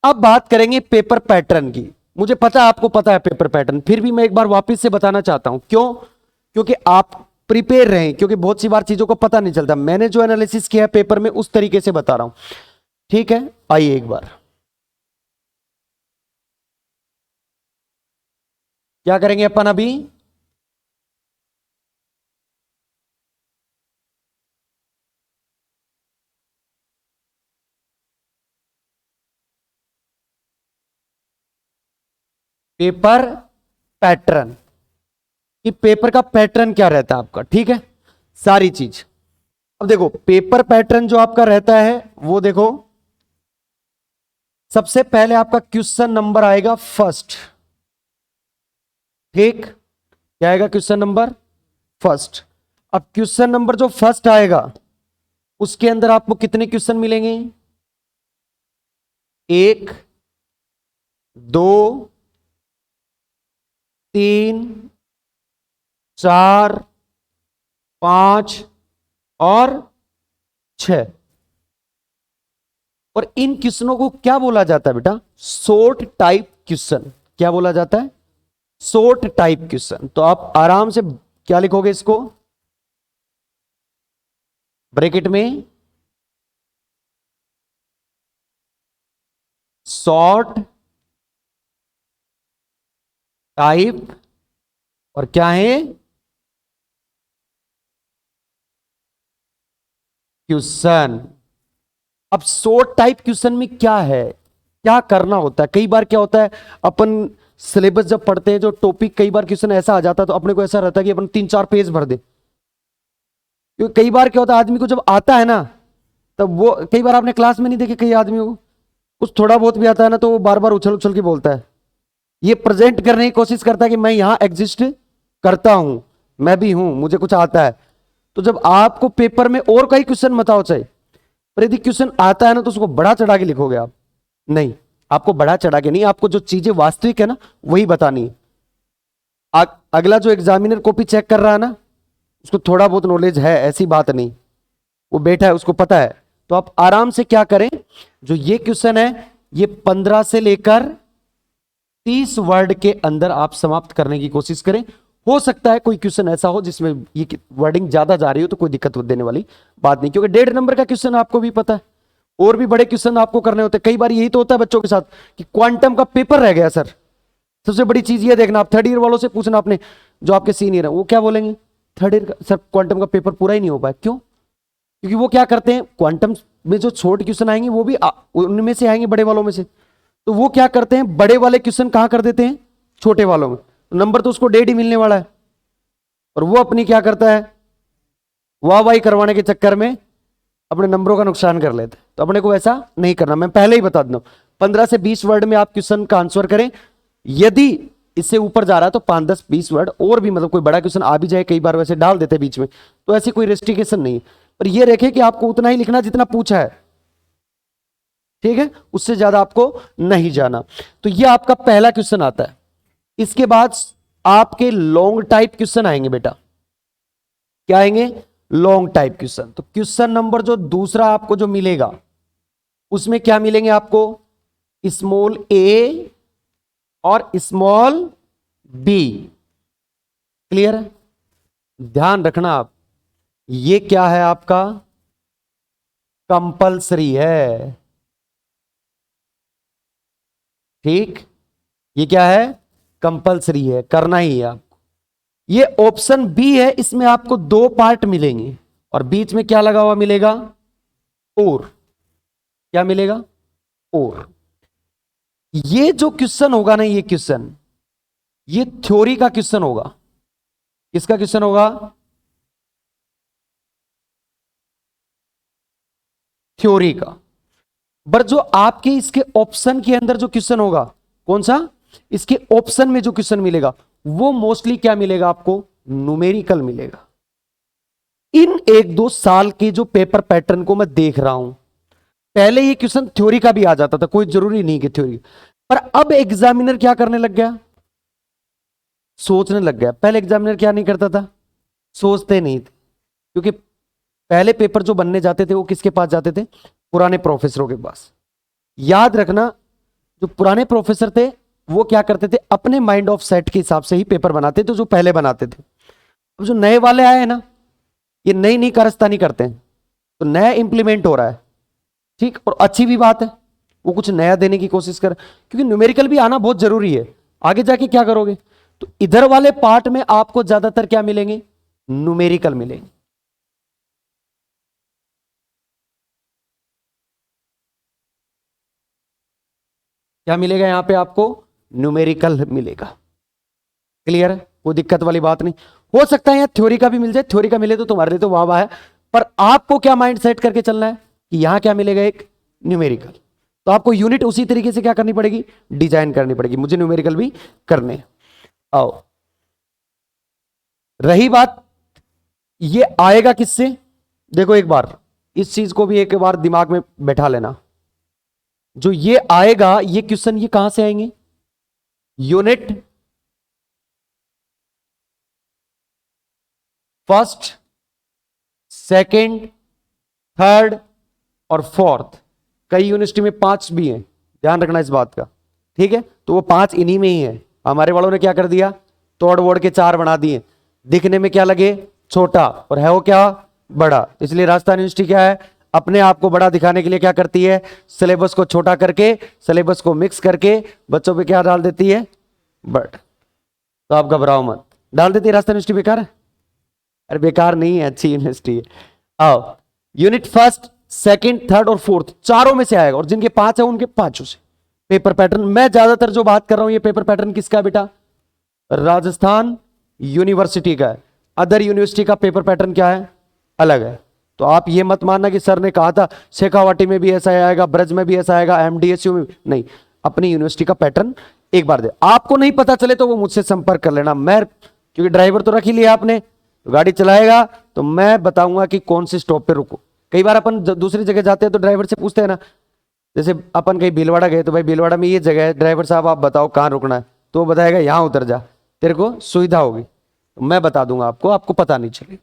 अब बात करेंगे पेपर पैटर्न की। मुझे पता है आपको पता है पेपर पैटर्न, फिर भी मैं एक बार वापस से बताना चाहता हूं। क्यों? क्योंकि आप प्रिपेयर रहें, क्योंकि बहुत सी बार चीजों को पता नहीं चलता। मैंने जो एनालिसिस किया है पेपर में उस तरीके से बता रहा हूं, ठीक है? आइए एक बार क्या करेंगे अपन अभी। पेपर पैटर्न, कि पेपर का पैटर्न क्या रहता है आपका, ठीक है? सारी चीज अब देखो पेपर पैटर्न जो आपका रहता है वो देखो, सबसे पहले आपका क्वेश्चन नंबर आएगा फर्स्ट। ठीक, क्या आएगा? Question number first. अब क्वेश्चन नंबर जो फर्स्ट आएगा उसके अंदर आपको कितने क्वेश्चन मिलेंगे? 1, 2, 3, 4, 5 और 6। और इन क्वेश्चनों को क्या बोला जाता है बेटा? Short type question. क्या बोला जाता है? Short type question. तो आप आराम से क्या लिखोगे इसको? ब्रैकेट में शॉर्ट टाइप और क्या है? क्वेश्चन। अब शॉर्ट टाइप क्वेश्चन में क्या है, क्या करना होता है? कई बार क्या होता है, अपन सिलेबस जब पढ़ते हैं जो टॉपिक, कई बार क्वेश्चन ऐसा आ जाता है तो अपने को ऐसा रहता है कि अपन 3-4 पेज भर दे। क्योंकि कई बार क्या होता है, आदमी को जब आता है ना, तब वो, कई बार आपने क्लास में नहीं देखे कई आदमियों को, कुछ थोड़ा बहुत भी आता है ना तो वो बार बार उछल उछल के बोलता है, ये प्रेजेंट करने की कोशिश करता है कि मैं यहां एग्जिस्ट करता हूं, मैं भी हूं, मुझे कुछ आता है। तो जब आपको पेपर में और कोई क्वेश्चन बताओ चाहे, पर यदि क्वेश्चन आता है ना तो उसको बड़ा चढ़ा के लिखोगे आप। नहीं, आपको बड़ा चढ़ा के नहीं, आपको जो चीजें वास्तविक है ना वही बतानी है। अगला जो एग्जामिनर कॉपी चेक कर रहा है ना, उसको थोड़ा बहुत नॉलेज है, ऐसी बात नहीं, वो बैठा है, उसको पता है। तो आप आराम से क्या करें, जो ये क्वेश्चन है ये 15 से लेकर 30 वर्ड के अंदर आप समाप्त करने की कोशिश करें। हो सकता है कोई क्वेश्चन ऐसा हो जिसमें ये वर्डिंग ज्यादा जा रही हो, तो कोई दिक्कत देने वाली बात नहीं, क्योंकि 1.5 नंबर का क्वेश्चन आपको भी पता है, और भी बड़े क्वेश्चन आपको करने होते हैं। कई बार यही तो होता है बच्चों के साथ कि क्वांटम का पेपर रह गया सर। सबसे बड़ी चीज ये देखना, आप 3rd ईयर वालों से पूछना, अपने जो आपके सीनियर है वो क्या बोलेंगे, 3rd ईयर सर क्वांटम का पेपर पूरा ही नहीं हो पाया। क्यों? क्योंकि वो क्या करते हैं, क्वांटम में जो शॉर्ट क्वेश्चन आएंगे वो भी उनमें से आएंगे, बड़े वालों में से। तो वो क्या करते हैं, बड़े वाले क्वेश्चन कहां कर देते हैं, छोटे वालों में। नंबर तो उसको 1.5 ही मिलने वाला है, और वो अपनी क्या करता है, वाहवाही करवाने के चक्कर में अपने नंबरों का नुकसान कर लेते हैं। तो अपने को ऐसा नहीं करना, मैं पहले ही बता दूं। 15 से 20 वर्ड में आप क्वेश्चन का आंसर करें। यदि इससे ऊपर जा रहा है तो 5, 10, 20 वर्ड और भी, मतलब कोई बड़ा क्वेश्चन आ भी जाए, कई बार वैसे डाल देते हैं बीच में, तो ऐसी कोई रेस्ट्रिक्शन नहीं है। पर यह रखे कि आपको उतना ही लिखना जितना पूछा है, ठीक है, उससे ज्यादा आपको नहीं जाना। तो यह आपका पहला क्वेश्चन आता है। इसके बाद आपके लॉन्ग टाइप क्वेश्चन आएंगे बेटा। क्या आएंगे? Long type question. तो क्वेश्चन नंबर जो दूसरा आपको जो मिलेगा उसमें क्या मिलेंगे आपको, स्मॉल ए और स्मॉल बी। क्लियर है? ध्यान रखना आप, ये क्या है आपका, कंपलसरी है। ठीक, ये क्या है, कंपलसरी है, करना ही है आपको। ये ऑप्शन बी है, इसमें आपको 2 पार्ट मिलेंगे और बीच में क्या लगा हुआ मिलेगा, और। क्या मिलेगा, और। ये जो क्वेश्चन होगा ना, ये क्वेश्चन, ये थ्योरी का क्वेश्चन होगा। किसका क्वेश्चन होगा, थ्योरी का। पर जो आपके इसके ऑप्शन के अंदर जो क्वेश्चन होगा, कौन सा, इसके ऑप्शन में जो क्वेश्चन मिलेगा वो मोस्टली क्या मिलेगा आपको, न्यूमेरिकल मिलेगा। इन 1-2 साल के जो पेपर पैटर्न को मैं देख रहा हूं, पहले ये क्वेश्चन थ्योरी का भी आ जाता था, कोई जरूरी नहीं कि थ्योरी, पर अब एग्जामिनर क्या करने लग गया, सोचने लग गया। पहले एग्जामिनर क्या नहीं करता था, सोचते नहीं थे, क्योंकि पहले पेपर जो बनने जाते थे वो किसके पास जाते थे, पुराने प्रोफेसरों के पास। याद रखना, जो पुराने प्रोफेसर थे वो क्या करते थे, अपने माइंड ऑफ सेट के हिसाब से ही पेपर बनाते थे जो पहले बनाते थे। अब जो नए वाले आए हैं ना, ये नई नई कारस्तानी करते हैं, तो नया इंप्लीमेंट हो रहा है, ठीक, और अच्छी भी बात है, वो कुछ नया देने की कोशिश कर, क्योंकि न्यूमेरिकल भी आना बहुत जरूरी है। आगे जाके क्या करोगे, तो इधर वाले पार्ट में आपको ज्यादातर क्या मिलेंगे, न्यूमेरिकल मिलेंगे। क्या मिलेगा यहां पे आपको, न्यूमेरिकल मिलेगा। क्लियर है, कोई दिक्कत वाली बात नहीं। हो सकता है यहां थ्योरी का भी मिल जाए, थ्योरी का मिले तो तुम्हारे लिए तो वाह वाह है, पर आपको क्या माइंड सेट करके चलना है कि यहां क्या मिलेगा, एक न्यूमेरिकल। तो आपको यूनिट उसी तरीके से क्या करनी पड़ेगी, डिजाइन करनी पड़ेगी। मुझे न्यूमेरिकल भी करने हैं। आओ, रही बात ये आएगा किससे, देखो एक बार इस चीज को भी एक बार दिमाग में बैठा लेना। जो ये आएगा, ये क्वेश्चन ये कहां से आएंगे, यूनिट फर्स्ट, सेकंड, थर्ड और फोर्थ। कई यूनिवर्सिटी में 5 भी हैं, ध्यान रखना इस बात का, ठीक है। तो वो 5 इन्हीं में ही है। हमारे वालों ने क्या कर दिया, तोड़ वोड़ के 4 बना दिए, दिखने में क्या लगे, छोटा, और है वो क्या, बड़ा। इसलिए राजस्थान यूनिवर्सिटी क्या है, अपने आप को बड़ा दिखाने के लिए क्या करती है, सिलेबस को छोटा करके, सिलेबस को मिक्स करके बच्चों पे क्या डाल देती है, बट। तो आप घबराओ मत, डाल देती है राजस्थान यूनिवर्सिटी बेकार है? अरे बेकार नहीं है, अच्छी यूनिवर्सिटी है। आओ, यूनिट फर्स्ट, सेकंड, थर्ड और फोर्थ चारों में से आएगा, और जिनके 5 है उनके 5 से। पेपर पैटर्न मैं ज्यादातर जो बात कर रहा हूं, ये पेपर पैटर्न किसका है बेटा, राजस्थान यूनिवर्सिटी का है। अदर यूनिवर्सिटी का पेपर पैटर्न क्या है, अलग है। तो आप ये मत मानना कि सर ने कहा था शेखावाटी में भी ऐसा आएगा, ब्रज में भी ऐसा आएगा, एमडीएसयू में नहीं। अपनी यूनिवर्सिटी का पैटर्न एक बार दे, आपको नहीं पता चले तो वो मुझसे संपर्क कर लेना। मैं क्योंकि ड्राइवर तो रख ही लिया आपने, गाड़ी चलाएगा तो मैं बताऊंगा कि कौन से स्टॉप पे रुको। कई बार अपन दूसरी जगह जाते हैं तो ड्राइवर से पूछते हैं ना, जैसे अपन कहीं भीलवाड़ा गए तो भाई भीलवाड़ा में ये जगह है, ड्राइवर साहब आप बताओ कहाँ रुकना है, तो वो बताएगा यहां उतर जा, तेरे को सुविधा होगी। तो मैं बता दूंगा आपको, आपको पता नहीं चले।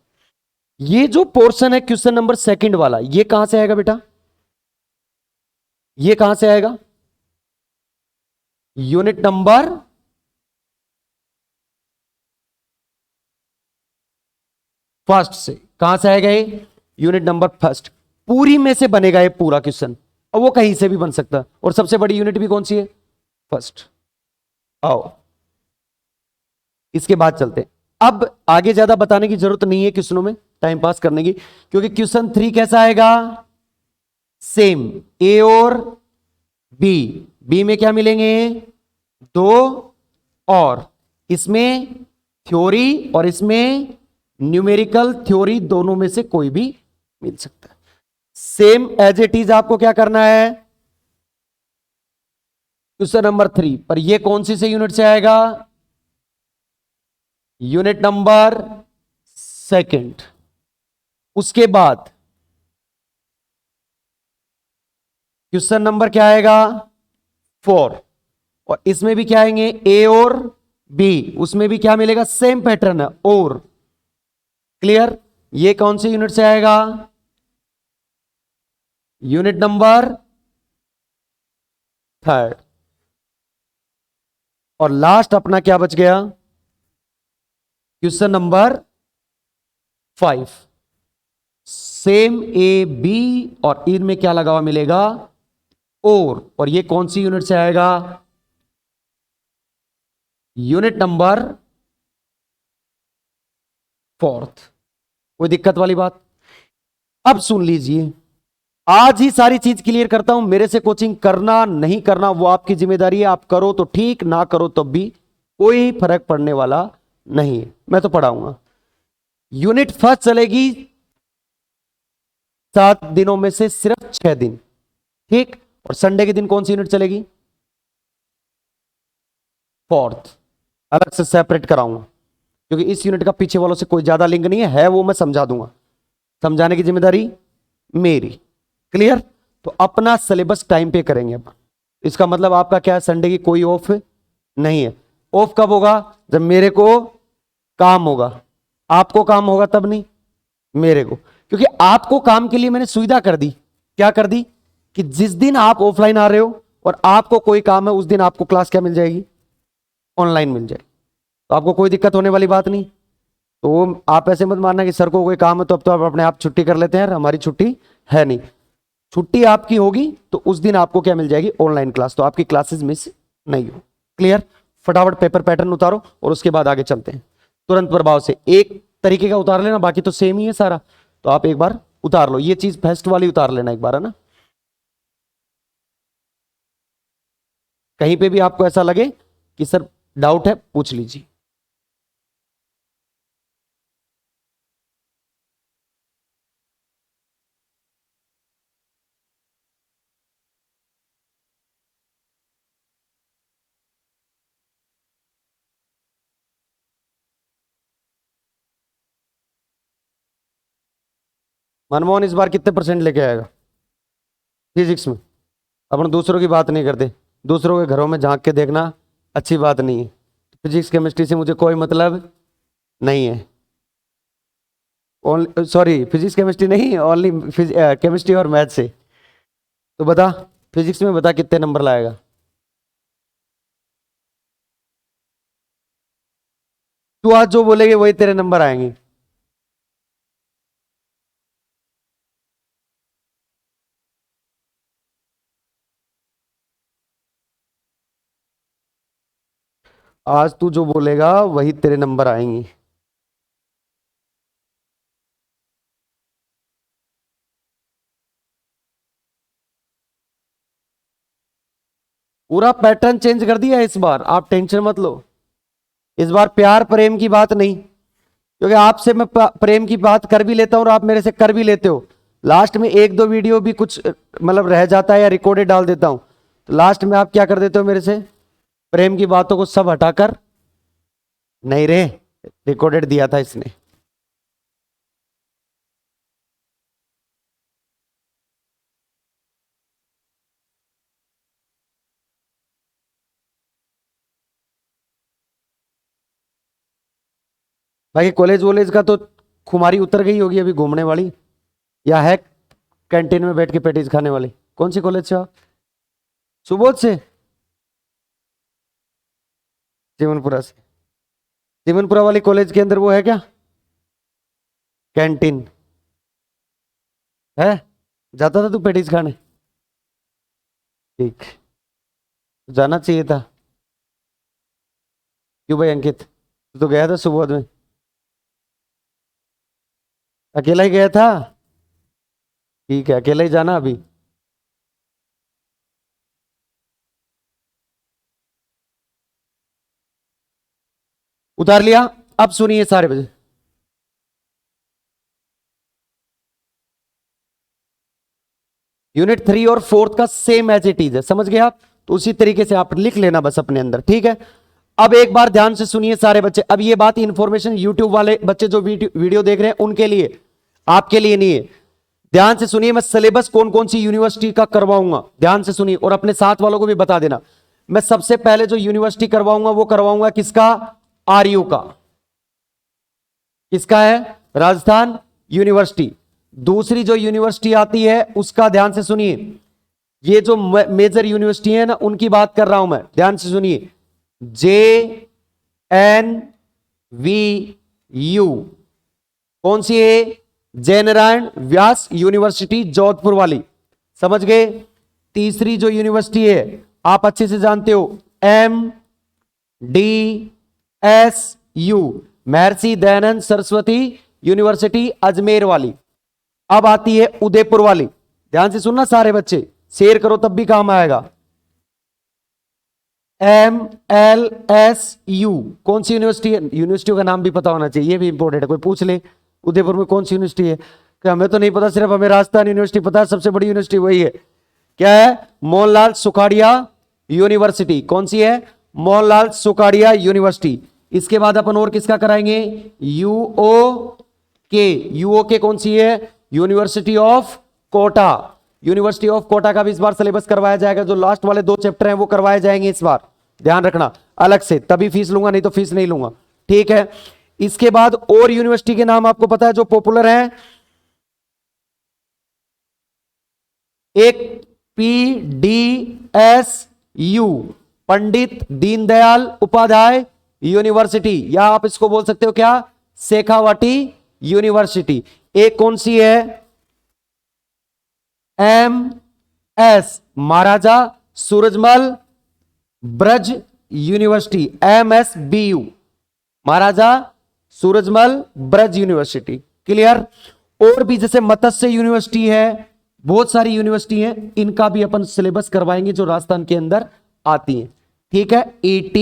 ये जो पोर्शन है क्वेश्चन नंबर सेकंड वाला, ये कहां से आएगा बेटा, ये कहां से आएगा, यूनिट नंबर फर्स्ट से। कहां से आएगा ये, यूनिट नंबर फर्स्ट। पूरी में से बनेगा ये पूरा क्वेश्चन, और वो कहीं से भी बन सकता है। और सबसे बड़ी यूनिट भी कौन सी है, फर्स्ट। आओ इसके बाद चलते हैं। अब आगे ज्यादा बताने की जरूरत नहीं है क्वेश्चनों में टाइम पास करने की, क्योंकि क्वेश्चन 3 कैसा आएगा, सेम ए और बी। बी में क्या मिलेंगे, 2, और इसमें थ्योरी और इसमें न्यूमेरिकल। थ्योरी दोनों में से कोई भी मिल सकता है। सेम एज इट इज आपको क्या करना है, क्वेश्चन नंबर 3 पर ये कौन सी से यूनिट से आएगा, यूनिट नंबर सेकंड। उसके बाद क्वेश्चन नंबर क्या आएगा, 4, और इसमें भी क्या आएंगे, ए और बी। उसमें भी क्या मिलेगा, सेम पैटर्न है, और। क्लियर, ये कौन सी यूनिट से आएगा, यूनिट नंबर थर्ड। और लास्ट अपना क्या बच गया, question number 5। Same A B, और इनमें क्या लगा हुआ मिलेगा, और ये कौन सी यूनिट से आएगा, यूनिट नंबर 4th। कोई दिक्कत वाली बात? अब सुन लीजिए, आज ही सारी चीज क्लियर करता हूं। मेरे से कोचिंग करना नहीं करना वो आपकी जिम्मेदारी है। आप करो तो ठीक, ना करो तो भी कोई फर्क पड़ने वाला नहीं है, मैं तो पढ़ाऊंगा। यूनिट फर्स्ट चलेगी 7 दिनों में से सिर्फ 6 दिन, ठीक। और संडे के दिन कौन सी यूनिट चलेगी, 4th। अलग से सेपरेट कराऊंगा, क्योंकि इस यूनिट का पीछे वालों से कोई ज्यादा लिंक नहीं है वो मैं समझा दूंगा। समझाने की जिम्मेदारी मेरी। क्लियर? तो अपना सिलेबस टाइम पे करेंगे अपन। इसका मतलब आपका क्या है, संडे की कोई ऑफ नहीं है। ऑफ कब होगा, जब मेरे को काम होगा। आपको काम होगा तब नहीं, मेरे को। क्योंकि आपको काम के लिए मैंने सुविधा कर दी। क्या कर दी, कि जिस दिन आप ऑफलाइन आ रहे हो और आपको कोई काम है, उस दिन आपको क्लास क्या मिल जाएगी, ऑनलाइन मिल जाएगी। तो आपको कोई दिक्कत होने वाली बात नहीं। तो आप ऐसे मत मानना कि सर को कोई काम है तो अब तो आप अपने आप छुट्टी कर लेते हैं। हमारी छुट्टी है नहीं, छुट्टी आपकी होगी तो उस दिन आपको क्या मिल जाएगी, ऑनलाइन क्लास। तो आपकी क्लासेस मिस नहीं हो। क्लियर? फटाफट पेपर पैटर्न उतारो और उसके बाद आगे चलते हैं। तुरंत प्रभाव से एक तरीके का उतार लेना, बाकी तो सेम ही है सारा। तो आप एक बार उतार लो, ये चीज फर्स्ट वाली उतार लेना एक बार, है ना। कहीं पे भी आपको ऐसा लगे कि सर डाउट है, पूछ लीजिए। मनमोहन इस बार कितने % लेके आएगा फिजिक्स में? अपन दूसरों की बात नहीं करते, दूसरों के घरों में झांक के देखना अच्छी बात नहीं है। फिजिक्स केमिस्ट्री से मुझे कोई मतलब नहीं है। ओनली सॉरी, फिजिक्स केमिस्ट्री नहीं, ओनली केमिस्ट्री और मैथ से। तो बता फिजिक्स में, बता कितने नंबर लाएगा? तू आज जो बोलेगे वही तेरे नंबर आएंगे। आज तू जो बोलेगा वही तेरे नंबर आएंगे। पूरा पैटर्न चेंज कर दिया इस बार, आप टेंशन मत लो। इस बार प्यार प्रेम की बात नहीं, क्योंकि आपसे मैं प्रेम की बात कर भी लेता हूं और आप मेरे से कर भी लेते हो। लास्ट में एक दो वीडियो भी कुछ मतलब रह जाता है या रिकॉर्डेड डाल देता हूं, तो लास्ट में आप क्या कर देते हो मेरे से? प्रेम की बातों को सब हटाकर, नहीं रे रिकॉर्डेड दिया था इसने। बाकी कॉलेज वॉलेज का तो खुमारी उतर गई होगी अभी घूमने वाली, या है कैंटीन में बैठ के पेटीज खाने वाली? कौन सी कॉलेज से आप? सुबोध से? जीवनपुरा से? जीवनपुरा वाली कॉलेज के अंदर वो है क्या कैंटीन? है? जाता था तू पेटीज खाने? ठीक, जाना चाहिए था। क्यों भाई अंकित, तू तो गया था सुबोध में? अकेला ही गया था? ठीक है, अकेला ही जाना अभी। उतार लिया। अब सुनिए सारे बजे, यूनिट 3 और 4 का सेम एज इट इज है, समझ गए आप? तो उसी तरीके से आप लिख लेना बस अपने अंदर, ठीक है? अब एक बार ध्यान से सुनिए सारे बच्चे, अब ये बात इंफॉर्मेशन यूट्यूब वाले बच्चे जो वीडियो देख रहे हैं उनके लिए, आपके लिए नहीं है। ध्यान से सुनिए, मैं सिलेबस कौन कौन सी यूनिवर्सिटी का करवाऊंगा ध्यान से सुनिए, और अपने साथ वालों को भी बता देना। मैं सबसे पहले जो यूनिवर्सिटी करवाऊंगा वो करवाऊंगा किसका? आरयू का। किसका है? राजस्थान यूनिवर्सिटी। दूसरी जो यूनिवर्सिटी आती है उसका ध्यान से सुनिए, ये जो मेजर यूनिवर्सिटी है ना उनकी बात कर रहा हूं मैं, ध्यान से सुनिए। JNVU। कौन सी है? जयनारायण व्यास यूनिवर्सिटी जोधपुर वाली, समझ गए? तीसरी जो यूनिवर्सिटी है आप अच्छे से जानते हो, MDSU महर्षि दयानंद सरस्वती यूनिवर्सिटी अजमेर वाली। अब आती है उदयपुर वाली, ध्यान से सुनना सारे बच्चे, शेयर करो तब भी काम आएगा। MLSU कौन सी यूनिवर्सिटी है? यूनिवर्सिटी का नाम भी पता होना चाहिए, ये भी इंपॉर्टेंट है, कोई पूछ ले उदयपुर में कौन सी यूनिवर्सिटी है, क्या हमें तो नहीं पता, सिर्फ हमें राजस्थान यूनिवर्सिटी पता है, सबसे बड़ी यूनिवर्सिटी वही है। क्या है? मोहनलाल सुखाड़िया यूनिवर्सिटी। कौन सी है? मोहनलाल सुखाड़िया यूनिवर्सिटी। इसके बाद अपन और किसका कराएंगे? UOK। UOK कौन सी है? University of Kota. University of Kota का भी इस बार सिलेबस करवाया जाएगा, जो लास्ट वाले 2 चैप्टर हैं वो करवाए जाएंगे इस बार, ध्यान रखना अलग से, तभी फीस लूंगा, नहीं तो फीस नहीं लूंगा, ठीक है? इसके बाद और यूनिवर्सिटी के नाम आपको पता है जो पॉपुलर है, एक PDSU पंडित दीनदयाल उपाध्याय यूनिवर्सिटी, या आप इसको बोल सकते हो क्या? शेखावाटी यूनिवर्सिटी। एक कौन सी है? MS महाराजा सूरजमल ब्रज यूनिवर्सिटी, MSBU महाराजा सूरजमल ब्रज यूनिवर्सिटी। क्लियर? और भी जैसे मत्स्य यूनिवर्सिटी है, बहुत सारी यूनिवर्सिटी हैं, इनका भी अपन सिलेबस करवाएंगे जो राजस्थान के अंदर आती हैं, ठीक है? ETC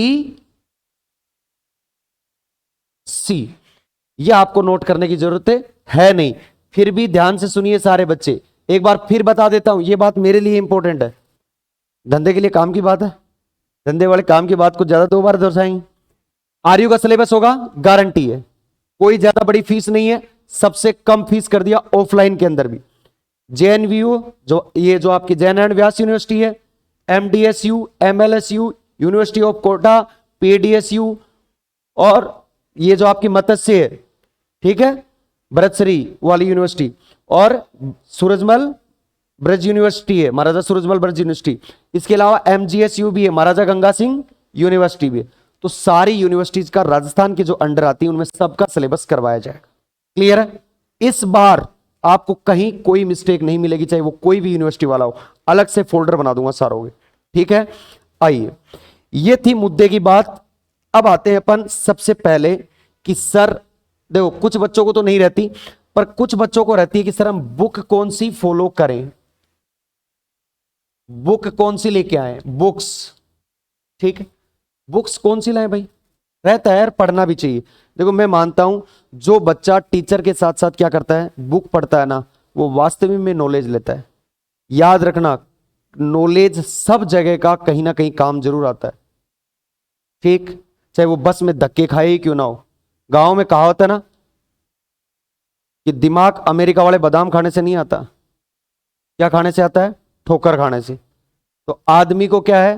ये आपको नोट करने की जरूरत है नहीं, फिर भी ध्यान से सुनिए सारे बच्चे, एक बार फिर बता देता हूं, ये बात मेरे लिए इंपॉर्टेंट है, धंधे के लिए काम की बात है, धंधे वाले काम की बात को ज्यादा 2 बार दर्शाएंगे। आरयू का सिलेबस होगा, गारंटी है, कोई ज्यादा बड़ी फीस नहीं है, सबसे कम फीस कर दिया ऑफलाइन के अंदर भी। जेएनवीयू जो आपकी जय नारायण व्यास यूनिवर्सिटी है, एमडीएसयू, एमएलएसयू, यूनिवर्सिटी ऑफ कोटा, पीडीएसयू, और ये जो आपकी मत्स्य है, ठीक है, भरतश्री वाली यूनिवर्सिटी, और सूरजमल ब्रज यूनिवर्सिटी है, महाराजा सूरजमल ब्रज यूनिवर्सिटी। इसके अलावा एमजीएसयू भी है, महाराजा गंगा सिंह यूनिवर्सिटी भी है। तो सारी यूनिवर्सिटीज का राजस्थान के जो अंडर आती है उनमें सबका सिलेबस करवाया जाएगा। क्लियर है? इस बार आपको कहीं कोई मिस्टेक नहीं मिलेगी, चाहे वो कोई भी यूनिवर्सिटी वाला हो। अलग से फोल्डर बना दूंगा सारों के, ठीक है। आइए, ये थी मुद्दे की बात। अब आते हैं अपन सबसे पहले कि सर देखो, कुछ बच्चों को तो नहीं रहती, पर कुछ बच्चों को रहती है कि सर हम बुक कौन सी फॉलो करें, बुक कौन सी लेके आए, बुक्स, ठीक है, बुक्स कौन सी लाएं भाई। रहता है यार, पढ़ना भी चाहिए। देखो मैं मानता हूं जो बच्चा टीचर के साथ साथ क्या करता है, बुक पढ़ता है ना, वो वास्तविक में नॉलेज लेता है। याद रखना, नॉलेज सब जगह का कहीं ना कहीं काम जरूर आता है, ठीक, चाहे वो बस में धक्के खाए ही क्यों ना हो। गांव में कहावत है ना कि दिमाग अमेरिका वाले बादाम खाने से नहीं आता, क्या खाने से आता है, ठोकर खाने से। तो आदमी को क्या है,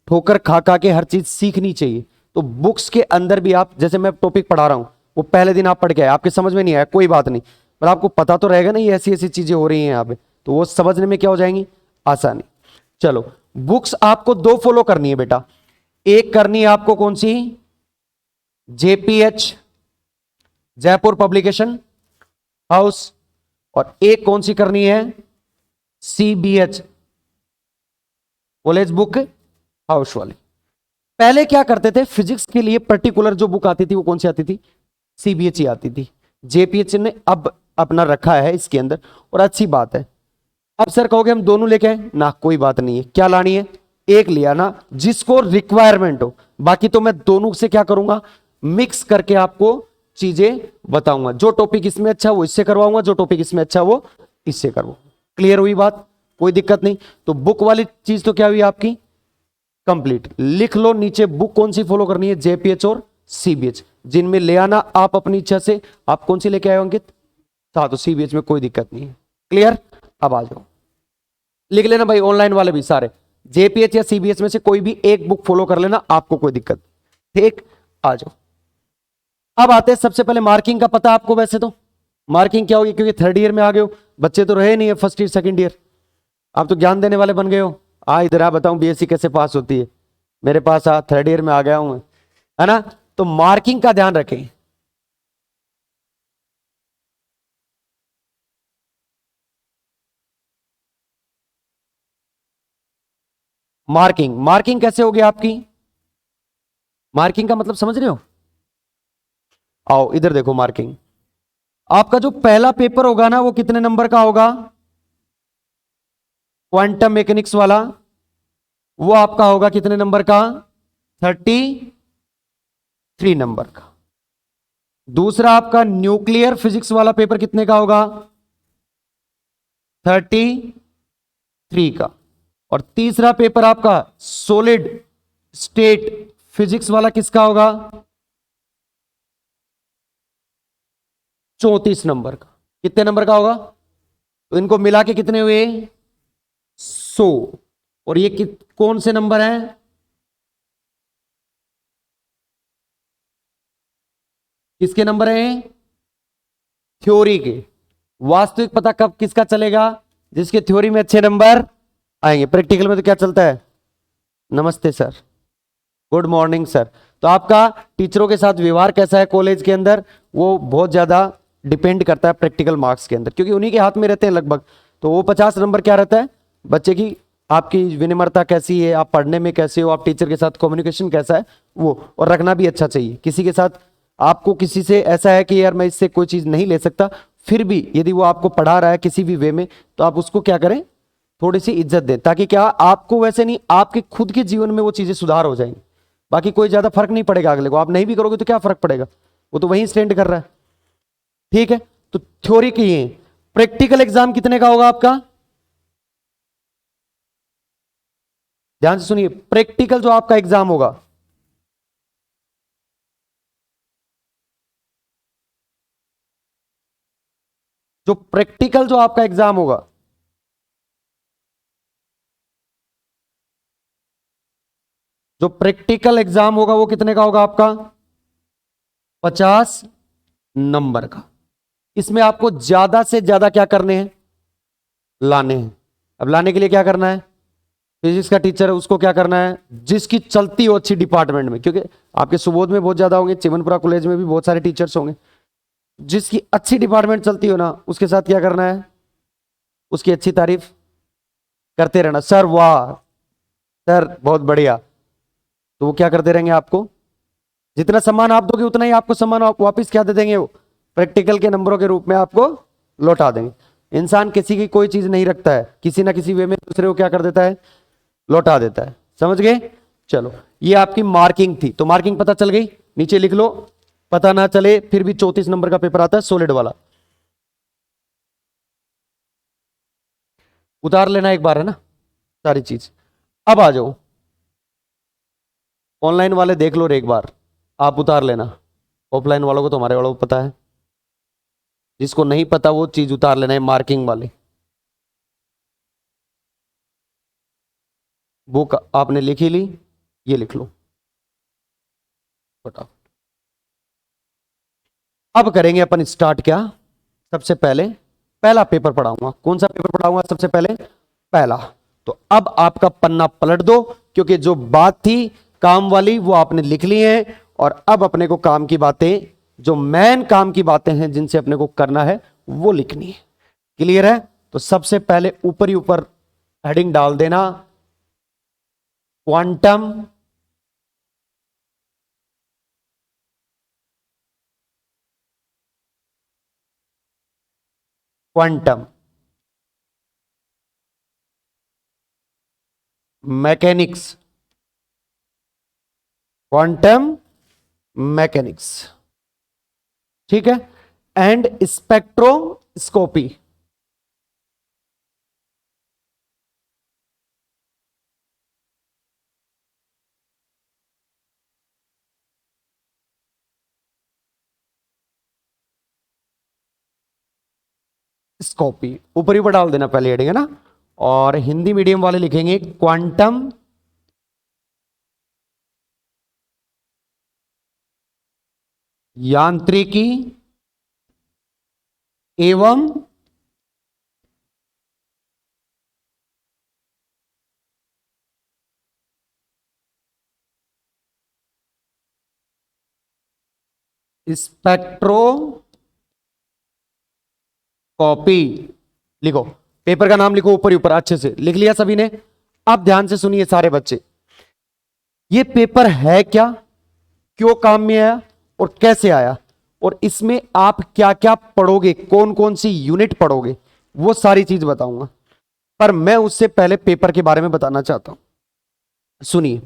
ठोकर खा खा के हर चीज सीखनी चाहिए। तो बुक्स के अंदर भी आप, जैसे मैं टॉपिक पढ़ा रहा हूं, वो पहले दिन आप पढ़ के आए, आपके समझ में नहीं आया, कोई बात नहीं, पर आपको पता तो रहेगा ना ये ऐसी ऐसी चीजें हो रही हैं यहाँ पे, तो वो समझने में क्या हो जाएंगी, आसानी। चलो, बुक्स आपको दो फॉलो करनी है बेटा। एक करनी है आपको कौन सी, जेपीएच, जयपुर पब्लिकेशन हाउस, और एक कौन सी करनी है, सीबीएच, कॉलेज बुक हाउस वाली। पहले क्या करते थे, फिजिक्स के लिए पर्टिकुलर जो बुक आती थी वो कौन सी आती थी, सीबीएच ही आती थी। जेपीएच ने अब अपना रखा है इसके अंदर, और अच्छी बात है। अब सर कहोगे हम दोनों लेके आए ना, कोई बात नहीं है, क्या लानी है, एक लिया ना, जिसको रिक्वायरमेंट हो। बाकी तो मैं दोनों से क्या करूंगा, मिक्स करके आपको चीजें बताऊंगा। जो टॉपिक इसमें अच्छा वो इससे करवाऊंगा, जो टॉपिक इसमें अच्छा वो इससे करवाऊंगा। क्लियर हुई बात, कोई दिक्कत नहीं। तो बुक वाली चीज तो क्या हुई आपकी, कंप्लीट। लिख लो नीचे बुक कौन सी फॉलो करनी है, जेपीएच और सीबीएच, जिनमें ले आना आप अपनी इच्छा से। आप कौन सी लेके आए हो अंकित, तो सीबीएच में कोई दिक्कत नहीं है। क्लियर, अब आ जाओ, लिख लेना भाई, ऑनलाइन वाले भी सारे जेपीएच या सीबीएच में से कोई भी एक बुक फॉलो कर लेना, आपको कोई दिक्कत, ठीक। आ जाओ, अब आते हैं सबसे पहले मार्किंग का पता आपको, वैसे तो मार्किंग क्या होगी, क्योंकि थर्ड ईयर में आ गए हो, बच्चे तो रहे नहीं है फर्स्ट ईयर सेकंड ईयर, आप तो ज्ञान देने वाले बन गए हो। इधर आ बताऊं बीएससी कैसे पास होती है, मेरे पास थर्ड ईयर में आ गया हूं, है ना। तो मार्किंग का ध्यान रखें। मार्किंग, मार्किंग कैसे होगी आपकी, मार्किंग का मतलब समझ रहे हो। आओ इधर देखो, मार्किंग आपका जो पहला पेपर होगा ना, वो कितने नंबर का होगा, क्वांटम मैकेनिक्स वाला, वो आपका होगा कितने नंबर का, 33 नंबर का। दूसरा आपका न्यूक्लियर फिजिक्स वाला पेपर कितने का होगा, 33 का। और तीसरा पेपर आपका सॉलिड स्टेट फिजिक्स वाला किसका होगा, 34 नंबर का। कितने नंबर का होगा, तो इनको मिला के कितने हुए, 100। और ये कौन से नंबर हैं, किसके नंबर हैं, थ्योरी के। वास्तविक पता कब किसका चलेगा, जिसके थ्योरी में अच्छे नंबर आएंगे। प्रैक्टिकल में तो क्या चलता है, नमस्ते सर, गुड मॉर्निंग सर। तो आपका टीचरों के साथ व्यवहार कैसा है कॉलेज के अंदर, वो बहुत ज्यादा डिपेंड करता है प्रैक्टिकल मार्क्स के अंदर, क्योंकि उन्हीं के हाथ में रहते हैं लगभग। तो वो 50 नंबर क्या रहता है, बच्चे की आपकी विनम्रता कैसी है, आप पढ़ने में कैसे हो, आप टीचर के साथ कम्युनिकेशन कैसा है वो, और रखना भी अच्छा चाहिए। किसी के साथ आपको किसी से ऐसा है कि यार मैं इससे कोई चीज नहीं ले सकता, फिर भी यदि वो आपको पढ़ा रहा है किसी भी वे में, तो आप उसको क्या करें, थोड़ी सी इज्जत दें, ताकि क्या आपको वैसे नहीं, आपके खुद के जीवन में वो चीजें सुधार हो जाएंगी। बाकी कोई ज्यादा फर्क नहीं पड़ेगा अगले को, आप नहीं भी करोगे तो क्या फर्क पड़ेगा, वो तो वहीं स्टैंड कर रहा है, ठीक है। तो थ्योरी की है। प्रैक्टिकल एग्जाम कितने का होगा आपका, ध्यान से सुनिए, प्रैक्टिकल जो आपका एग्जाम होगा, जो प्रैक्टिकल जो आपका एग्जाम होगा, जो प्रैक्टिकल एग्जाम होगा वो कितने का होगा आपका? 50 नंबर का। इसमें आपको ज्यादा से ज्यादा क्या करने हैं? लाने हैं। अब लाने के लिए क्या करना है? फिजिक्स का टीचर है उसको क्या करना है? जिसकी चलती हो अच्छी डिपार्टमेंट में, क्योंकि आपके सुबोध में बहुत ज्यादा होंगे, चिमनपुरा कॉलेज में भी बहुत सारे टीचर्स होंगे, जिसकी अच्छी डिपार्टमेंट चलती हो ना, उसके साथ क्या करना है? उसकी अच्छी तारीफ करते रहना। सर वाह, सर बहुत बढ़िया। तो वो क्या करते रहेंगे? आपको जितना सम्मान आप दोगे उतना ही आपको सम्मान वापिस क्या दे देंगे? वो प्रैक्टिकल के नंबरों के रूप में आपको लौटा देंगे। इंसान किसी की कोई चीज नहीं रखता है, किसी ना किसी वे में दूसरे को क्या कर देता है? लौटा देता है। समझ गए? चलो, ये आपकी मार्किंग थी, तो मार्किंग पता चल गई, नीचे लिख लो। पता ना चले फिर भी 34 नंबर का पेपर आता है सॉलिड वाला, उतार लेना एक बार, है ना सारी चीज। अब आ जाओ, ऑनलाइन वाले देख लो रे एक बार, आप उतार लेना। ऑफलाइन वालों को तो हमारे वालों को पता है, जिसको नहीं पता वो चीज उतार लेना है, मार्किंग वाले। बुक आपने लिखी ली, ये लिख लो फटाफट। अब करेंगे अपन स्टार्ट। क्या? सबसे पहले पहला पेपर पढ़ाऊंगा। कौन सा पेपर पढ़ाऊंगा सबसे पहले? पहला। तो अब आपका पन्ना पलट दो, क्योंकि जो बात थी काम वाली वो आपने लिख ली है, और अब अपने को काम की बातें, जो मेन काम की बातें हैं जिनसे अपने को करना है, वो लिखनी है। क्लियर है? तो सबसे पहले ऊपर ही ऊपर हेडिंग डाल देना, quantum quantum mechanics, quantum mechanics, ठीक है। एंड स्पेक्ट्रोस्कोपी, स्कोपी ऊपर ही ऊपर डाल देना पहले हेडिंग, है ना। और हिंदी मीडियम वाले लिखेंगे क्वांटम यांत्रिकी एवं स्पेक्ट्रोस्कोपी लिखो। पेपर का नाम लिखो ऊपर ही ऊपर, अच्छे से लिख लिया सभी ने? अब ध्यान से सुनिए सारे बच्चे, ये पेपर है क्या, क्यों काम में आया और कैसे आया, और इसमें आप क्या क्या पढ़ोगे, कौन कौन सी यूनिट पढ़ोगे, वो सारी चीज बताऊंगा। पर मैं उससे पहले पेपर के बारे में बताना चाहता हूं। सुनिए,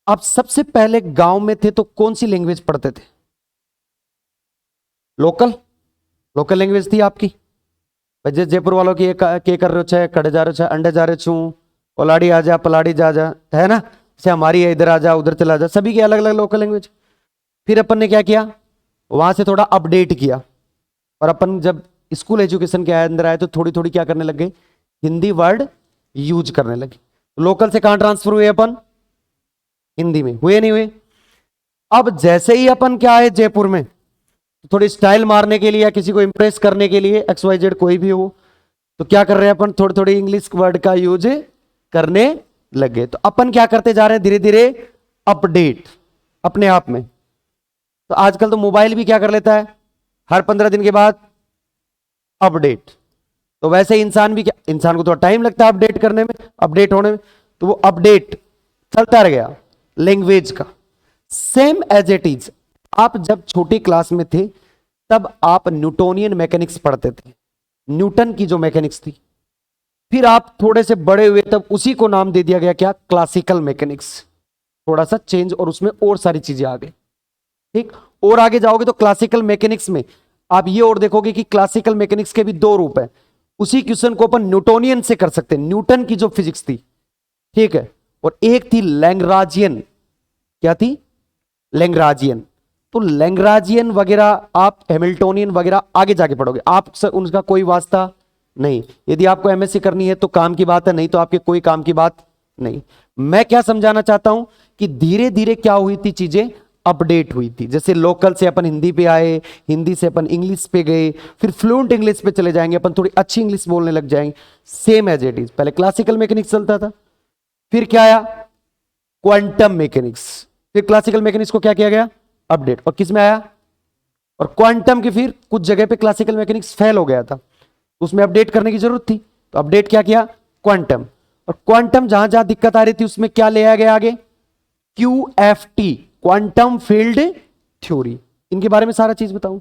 आप सबसे पहले गांव में थे तो कौन सी लैंग्वेज पढ़ते थे? लोकल, लोकल लैंग्वेज थी आपकी। भाई जयपुर वालों की के कर रहे छे, कड़े जा रहे छे, अंडे जा रहे छू, ओलाड़ी आ जा, पलाड़ी जा जा, है ना। जैसे हमारी है, इधर आ जा, उधर चला जा, सभी की अलग अलग लोकल लैंग्वेज। फिर अपन ने क्या किया, वहां से थोड़ा अपडेट किया, और अपन जब स्कूल एजुकेशन के अंदर आए तो थोड़ी थोड़ी क्या करने लग गए, हिंदी वर्ड यूज करने लगे। लोकल से कहां ट्रांसफर हुए अपन? हिंदी में हुए, नहीं हुए? अब जैसे ही अपन क्या आए जयपुर में, थोड़ी स्टाइल मारने के लिए या किसी को इंप्रेस करने के लिए, एक्स वाई जेड कोई भी हो, तो क्या कर रहे हैं अपन, थोड़ी थोड़ी इंग्लिश वर्ड का यूज करने लगे। तो अपन क्या करते जा रहे हैं, धीरे धीरे अपडेट अपने आप में। तो आजकल तो मोबाइल भी क्या कर लेता है, हर 15 दिन के बाद अपडेट। तो वैसे इंसान भी क्या, इंसान को थोड़ा टाइम लगता है अपडेट करने में, अपडेट होने में, तो वो अपडेट चलता रह गया लैंग्वेज का। सेम एज इट इज, आप जब छोटी क्लास में थे तब आप न्यूटोनियन मैकेनिक्स पढ़ते थे, न्यूटन की जो मैकेनिक्स थी। फिर आप थोड़े से बड़े हुए तब उसी को नाम दे दिया गया क्या, क्लासिकल मैकेनिक्स। थोड़ा सा चेंज और उसमें और सारी चीजें आ गई, ठीक। और आगे जाओगे तो क्लासिकल मैकेनिक्स में आप ये और देखोगे कि क्लासिकल मैकेनिक्स के भी दो रूप है। उसी क्वेश्चन को अपन न्यूटोनियन से कर सकते हैं, न्यूटन की जो फिजिक्स थी, ठीक है। और एक थी लैंग्राजियन, क्या थी? लैंग्राजियन। तो लैग्रांजियन वगैरह आप हैमिल्टोनियन वगैरह आगे जाके पढ़ोगे, आप उनका कोई वास्ता नहीं। यदि आपको एमएससी करनी है तो काम की बात है, नहीं तो आपके कोई काम की बात नहीं। मैं क्या समझाना चाहता हूं कि धीरे धीरे क्या हुई थी, चीजें अपडेट हुई थी। जैसे लोकल से अपन हिंदी पे आए, हिंदी से अपन इंग्लिश पे गए, फिर फ्लुएंट इंग्लिश पे चले जाएंगे, अपन थोड़ी अच्छी इंग्लिश बोलने लग जाएंगे। सेम एज इट इज, पहले क्लासिकल मैकेनिक्स चलता था, फिर क्या आया क्वांटम मैकेनिक्स, फिर क्लासिकल मैकेनिक्स को क्या किया गया अपडेट, और किस में आया, और क्वांटम की फिर कुछ जगह पे क्लासिकल मैकेनिक्स फेल हो गया था, उसमें अपडेट करने की जरूरत थी, तो अपडेट क्या किया क्वांटम। और क्वांटम जहां जहां दिक्कत आ रही थी उसमें क्या ले आया गया आगे, QFT, क्वांटम फील्ड थ्योरी। इनके बारे में सारा चीज बताऊं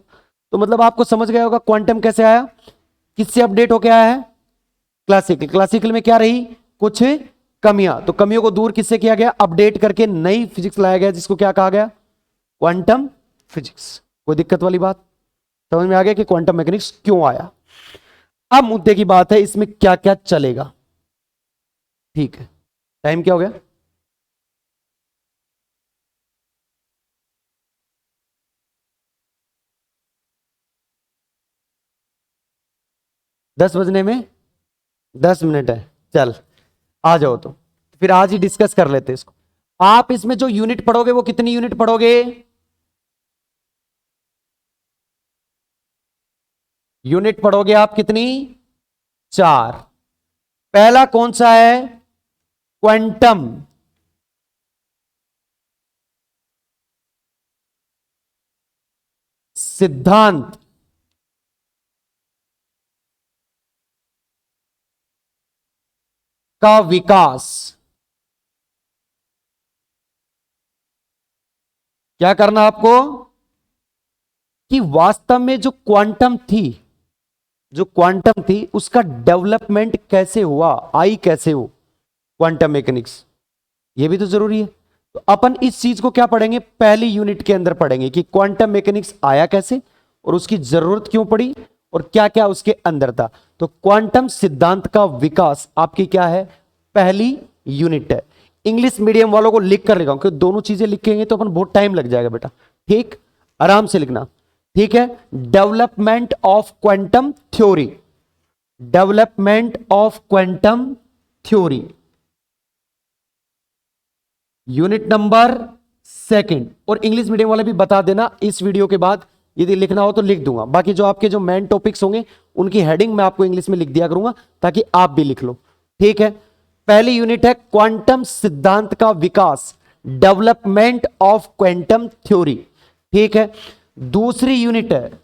तो मतलब आपको समझ गया होगा क्वांटम कैसे आया, किससे अपडेट होकर आया है, क्लासिकल। क्लासिकल में क्या रही, कुछ कमियां, तो कमियों को दूर किससे किया गया, अपडेट करके नई फिजिक्स लाया गया जिसको क्या कहा गया, क्वांटम फिजिक्स। कोई दिक्कत वाली बात, समझ में आ गया कि क्वांटम मैकेनिक्स क्यों आया। अब मुद्दे की बात है इसमें क्या क्या चलेगा। ठीक है, टाइम क्या हो गया, दस बजने में 10 मिनट है, चल आ जाओ। तो फिर आज ही डिस्कस कर लेते हैं इसको। आप इसमें जो यूनिट पढ़ोगे वो कितनी यूनिट पढ़ोगे, यूनिट पढ़ोगे आप कितनी, 4। पहला कौन सा है, क्वांटम सिद्धांत का विकास। क्या करना आपको, कि वास्तव में जो क्वांटम थी, जो क्वांटम थी उसका डेवलपमेंट कैसे हुआ, आई कैसे हो क्वांटम मैकेनिक्स, ये भी तो जरूरी है। तो अपन इस चीज को क्या पढ़ेंगे, पहली यूनिट के अंदर पढ़ेंगे कि क्वांटम मैकेनिक्स आया कैसे और उसकी जरूरत क्यों पड़ी और क्या क्या उसके अंदर था। तो क्वांटम सिद्धांत का विकास आपकी क्या है, पहली यूनिट है। इंग्लिश मीडियम वालों को लिख कर लिखा, क्योंकि दोनों चीजें लिखेंगे तो अपन बहुत टाइम लग जाएगा बेटा, ठीक, आराम से लिखना, ठीक है। Development of quantum theory, development of quantum theory, unit number 2। और इंग्लिश मीडियम वाले भी बता देना इस वीडियो के बाद, यदि लिखना हो तो लिख दूंगा। बाकी जो आपके जो मेन टॉपिक्स होंगे उनकी हेडिंग मैं आपको इंग्लिश में लिख दिया करूंगा ताकि आप भी लिख लो, ठीक है। पहली यूनिट है क्वांटम सिद्धांत का विकास, डेवलपमेंट ऑफ क्वांटम थ्योरी, ठीक है। दूसरी यूनिट है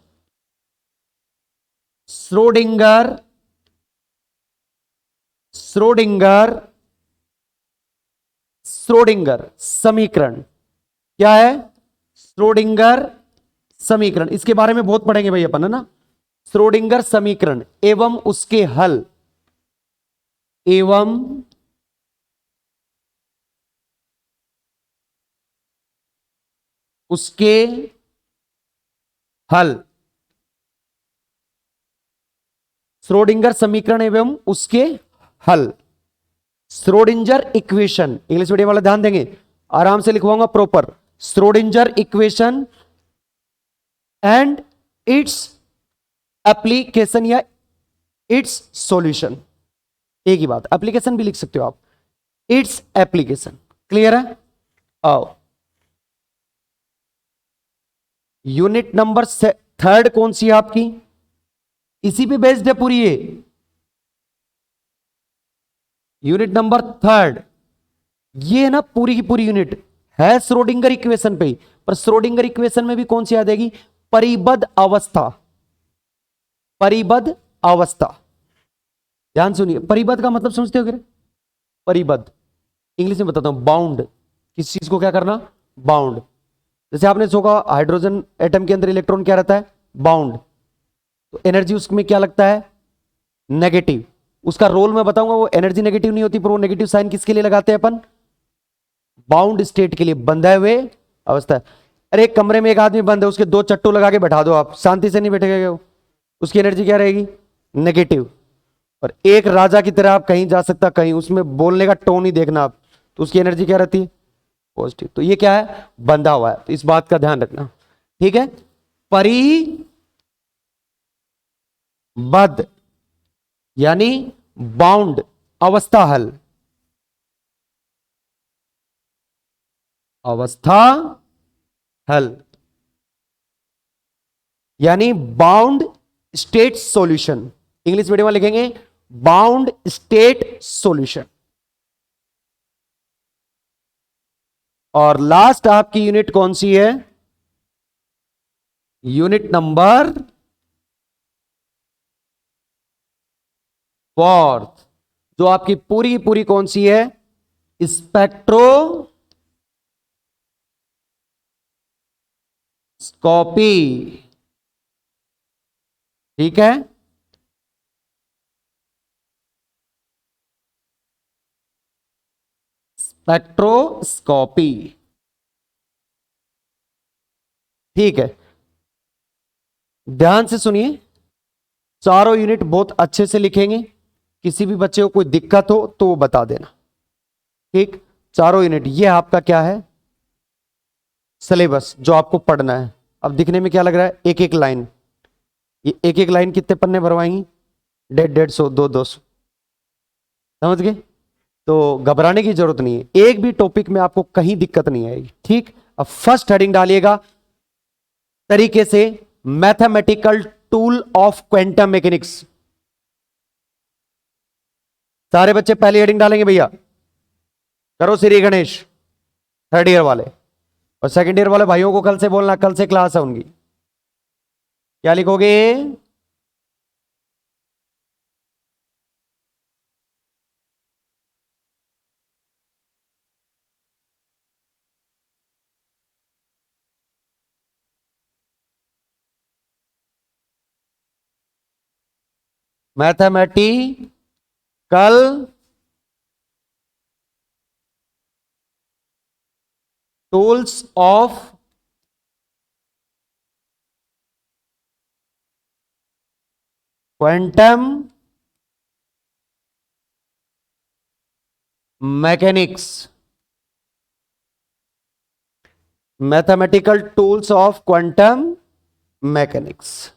श्रोडिंगर, श्रोडिंगर, श्रोडिंगर समीकरण। क्या है, श्रोडिंगर समीकरण, इसके बारे में बहुत पढ़ेंगे भाई अपन, है ना। श्रोडिंगर समीकरण एवं उसके हल, एवं उसके हल, श्रोडिंगर समीकरण एवं उसके हल, श्रोडिंगर इक्वेशन। इंग्लिश मीडियम वाले ध्यान देंगे, आराम से लिखवाऊंगा proper, Schrodinger equation and its application या इट्स सॉल्यूशन, एक ही बात, एप्लीकेशन भी लिख सकते हो आप, इट्स एप्लीकेशन, क्लियर है। आओ यूनिट नंबर 3 कौन सी है आपकी, इसी पे बेस्ड है पूरी ये यूनिट नंबर 3। ये ना पूरी की पूरी यूनिट है श्रोडिंगर इक्वेशन पे ही, पर श्रोडिंगर इक्वेशन में भी कौन सी आ जाएगी, परिबद्ध अवस्था, परिबद्ध अवस्था। ध्यान सुनिए, परिबद्ध का मतलब समझते हो क्या, परिबद्ध इंग्लिश में बताता हूं, बाउंड, किस चीज को क्या करना, बाउंड। जैसे आपने सोचा हाइड्रोजन एटम के अंदर इलेक्ट्रॉन क्या रहता है, बाउंड, तो एनर्जी उसमें क्या लगता है, नेगेटिव। उसका रोल मैं बताऊंगा, वो एनर्जी नेगेटिव नहीं होती, पर वो नेगेटिव साइन किसके लिए लगाते हैं अपन, बाउंड स्टेट के लिए, बंधे हुए अवस्था। अरे एक कमरे में एक आदमी बंद है, उसके 2 चट्टू लगा के बैठा दो आप, शांति से नहीं बैठेगा वो, उसकी एनर्जी क्या रहेगी, नेगेटिव। और एक राजा की तरह आप कहीं जा सकता कहीं, उसमें बोलने का टोन ही देखना आप, तो उसकी एनर्जी क्या रहती है, पॉजिटिव। तो ये क्या है, बंधा हुआ है, तो इस बात का ध्यान रखना। ठीक है, परिबद्ध यानी बाउंड अवस्था हल, अवस्था हल यानी bound state solution, English medium में लिखेंगे बाउंड स्टेट सॉल्यूशन। और लास्ट आपकी यूनिट कौन सी है? यूनिट नंबर 4, जो आपकी पूरी पूरी कौन सी है? स्पेक्ट्रोस्कोपी। ठीक है, स्पेक्ट्रोस्कोपी। ठीक है, ध्यान से सुनिए, चारों यूनिट बहुत अच्छे से लिखेंगे, किसी भी बच्चे को कोई दिक्कत हो तो वो बता देना। ठीक, चारों यूनिट ये आपका क्या है? सिलेबस जो आपको पढ़ना है। अब दिखने में क्या लग रहा है? एक एक लाइन, ये एक एक लाइन कितने पन्ने भरवाएंगी? 150, 200। समझ गए? तो घबराने की जरूरत नहीं है, एक भी टॉपिक में आपको कहीं दिक्कत नहीं आएगी। ठीक, अब फर्स्ट हेडिंग डालिएगा तरीके से, mathematical tool of quantum mechanics. सारे बच्चे पहली हेडिंग डालेंगे भैया, करो श्री गणेश, थर्ड ईयर वाले। और सेकंड ईयर वाले भाइयों को कल से बोलना, कल से क्लास है उनकी। क्या लिखोगे? Mathematical tools of quantum mechanics. Mathematical tools of quantum mechanics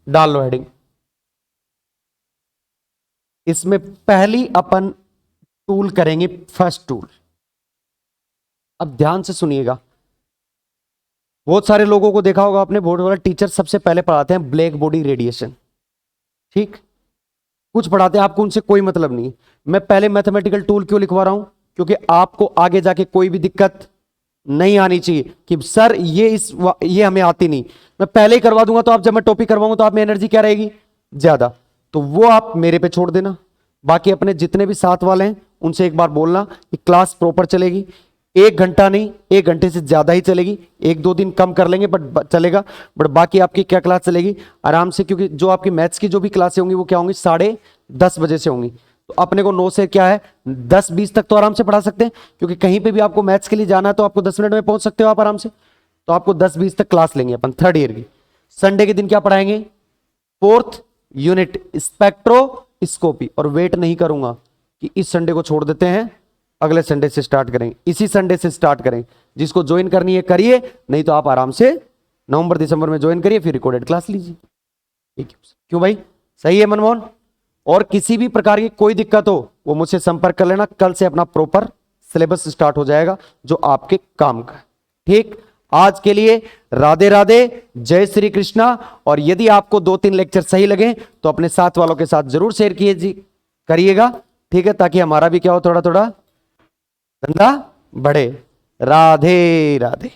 डाल लो हेडिंग। इसमें पहली अपन टूल करेंगे, फर्स्ट टूल। अब ध्यान से सुनिएगा, बहुत सारे लोगों को देखा होगा आपने, बोर्ड वाला टीचर सबसे पहले पढ़ाते हैं ब्लैक बॉडी रेडिएशन। ठीक, कुछ पढ़ाते हैं, आपको उनसे कोई मतलब नहीं। मैं पहले मैथमेटिकल टूल क्यों लिखवा रहा हूं? क्योंकि आपको आगे जाके कोई भी दिक्कत नहीं आनी चाहिए कि सर ये हमें आती नहीं। मैं पहले ही करवा दूंगा, तो आप जब मैं टॉपिक करवाऊंगा तो आप में एनर्जी क्या रहेगी? ज्यादा। तो वो आप मेरे पे छोड़ देना। बाकी अपने जितने भी साथ वाले हैं उनसे एक बार बोलना कि क्लास प्रॉपर चलेगी, 1 घंटा नहीं 1 घंटे से ज्यादा ही चलेगी। 1-2 दिन कम कर लेंगे बट चलेगा, बट बाकी आपकी क्या क्लास चलेगी आराम से। क्योंकि जो आपकी मैथ्स की जो भी क्लासें होंगी वो क्या होंगी? 10:30 बजे से होंगी। तो अपने को 9 से क्या है 10-20 तक तो आराम से पढ़ा सकते हैं, क्योंकि कहीं पे भी आपको मैथ्स के लिए जाना है तो आपको 10 मिनट में पहुंच सकते हो आप आराम से। तो आपको 10-20 तक क्लास लेंगे अपन थर्ड ईयर की। संडे के दिन क्या पढ़ाएंगे? 4th unit spectroscopy. और वेट नहीं करूंगा कि इस संडे को छोड़ देते हैं, अगले संडे से स्टार्ट करेंगे, इसी संडे से स्टार्ट करें। जिसको ज्वाइन करनी है करिए, नहीं तो आप आराम से नवंबर दिसंबर में ज्वाइन करिए, फिर रिकॉर्डेड क्लास लीजिए। ठीक है, क्यों भाई? सही है मनमोहन? और किसी भी प्रकार की कोई दिक्कत हो वो मुझसे संपर्क कर लेना। कल से अपना प्रॉपर सिलेबस स्टार्ट हो जाएगा जो आपके काम का है। ठीक, आज के लिए राधे राधे, जय श्री कृष्णा। और यदि आपको 2-3 लेक्चर सही लगे तो अपने साथ वालों के साथ जरूर शेयर करिएगा। ठीक है, ताकि हमारा भी क्या हो, थोड़ा थोड़ा धंधा बढ़े। राधे राधे।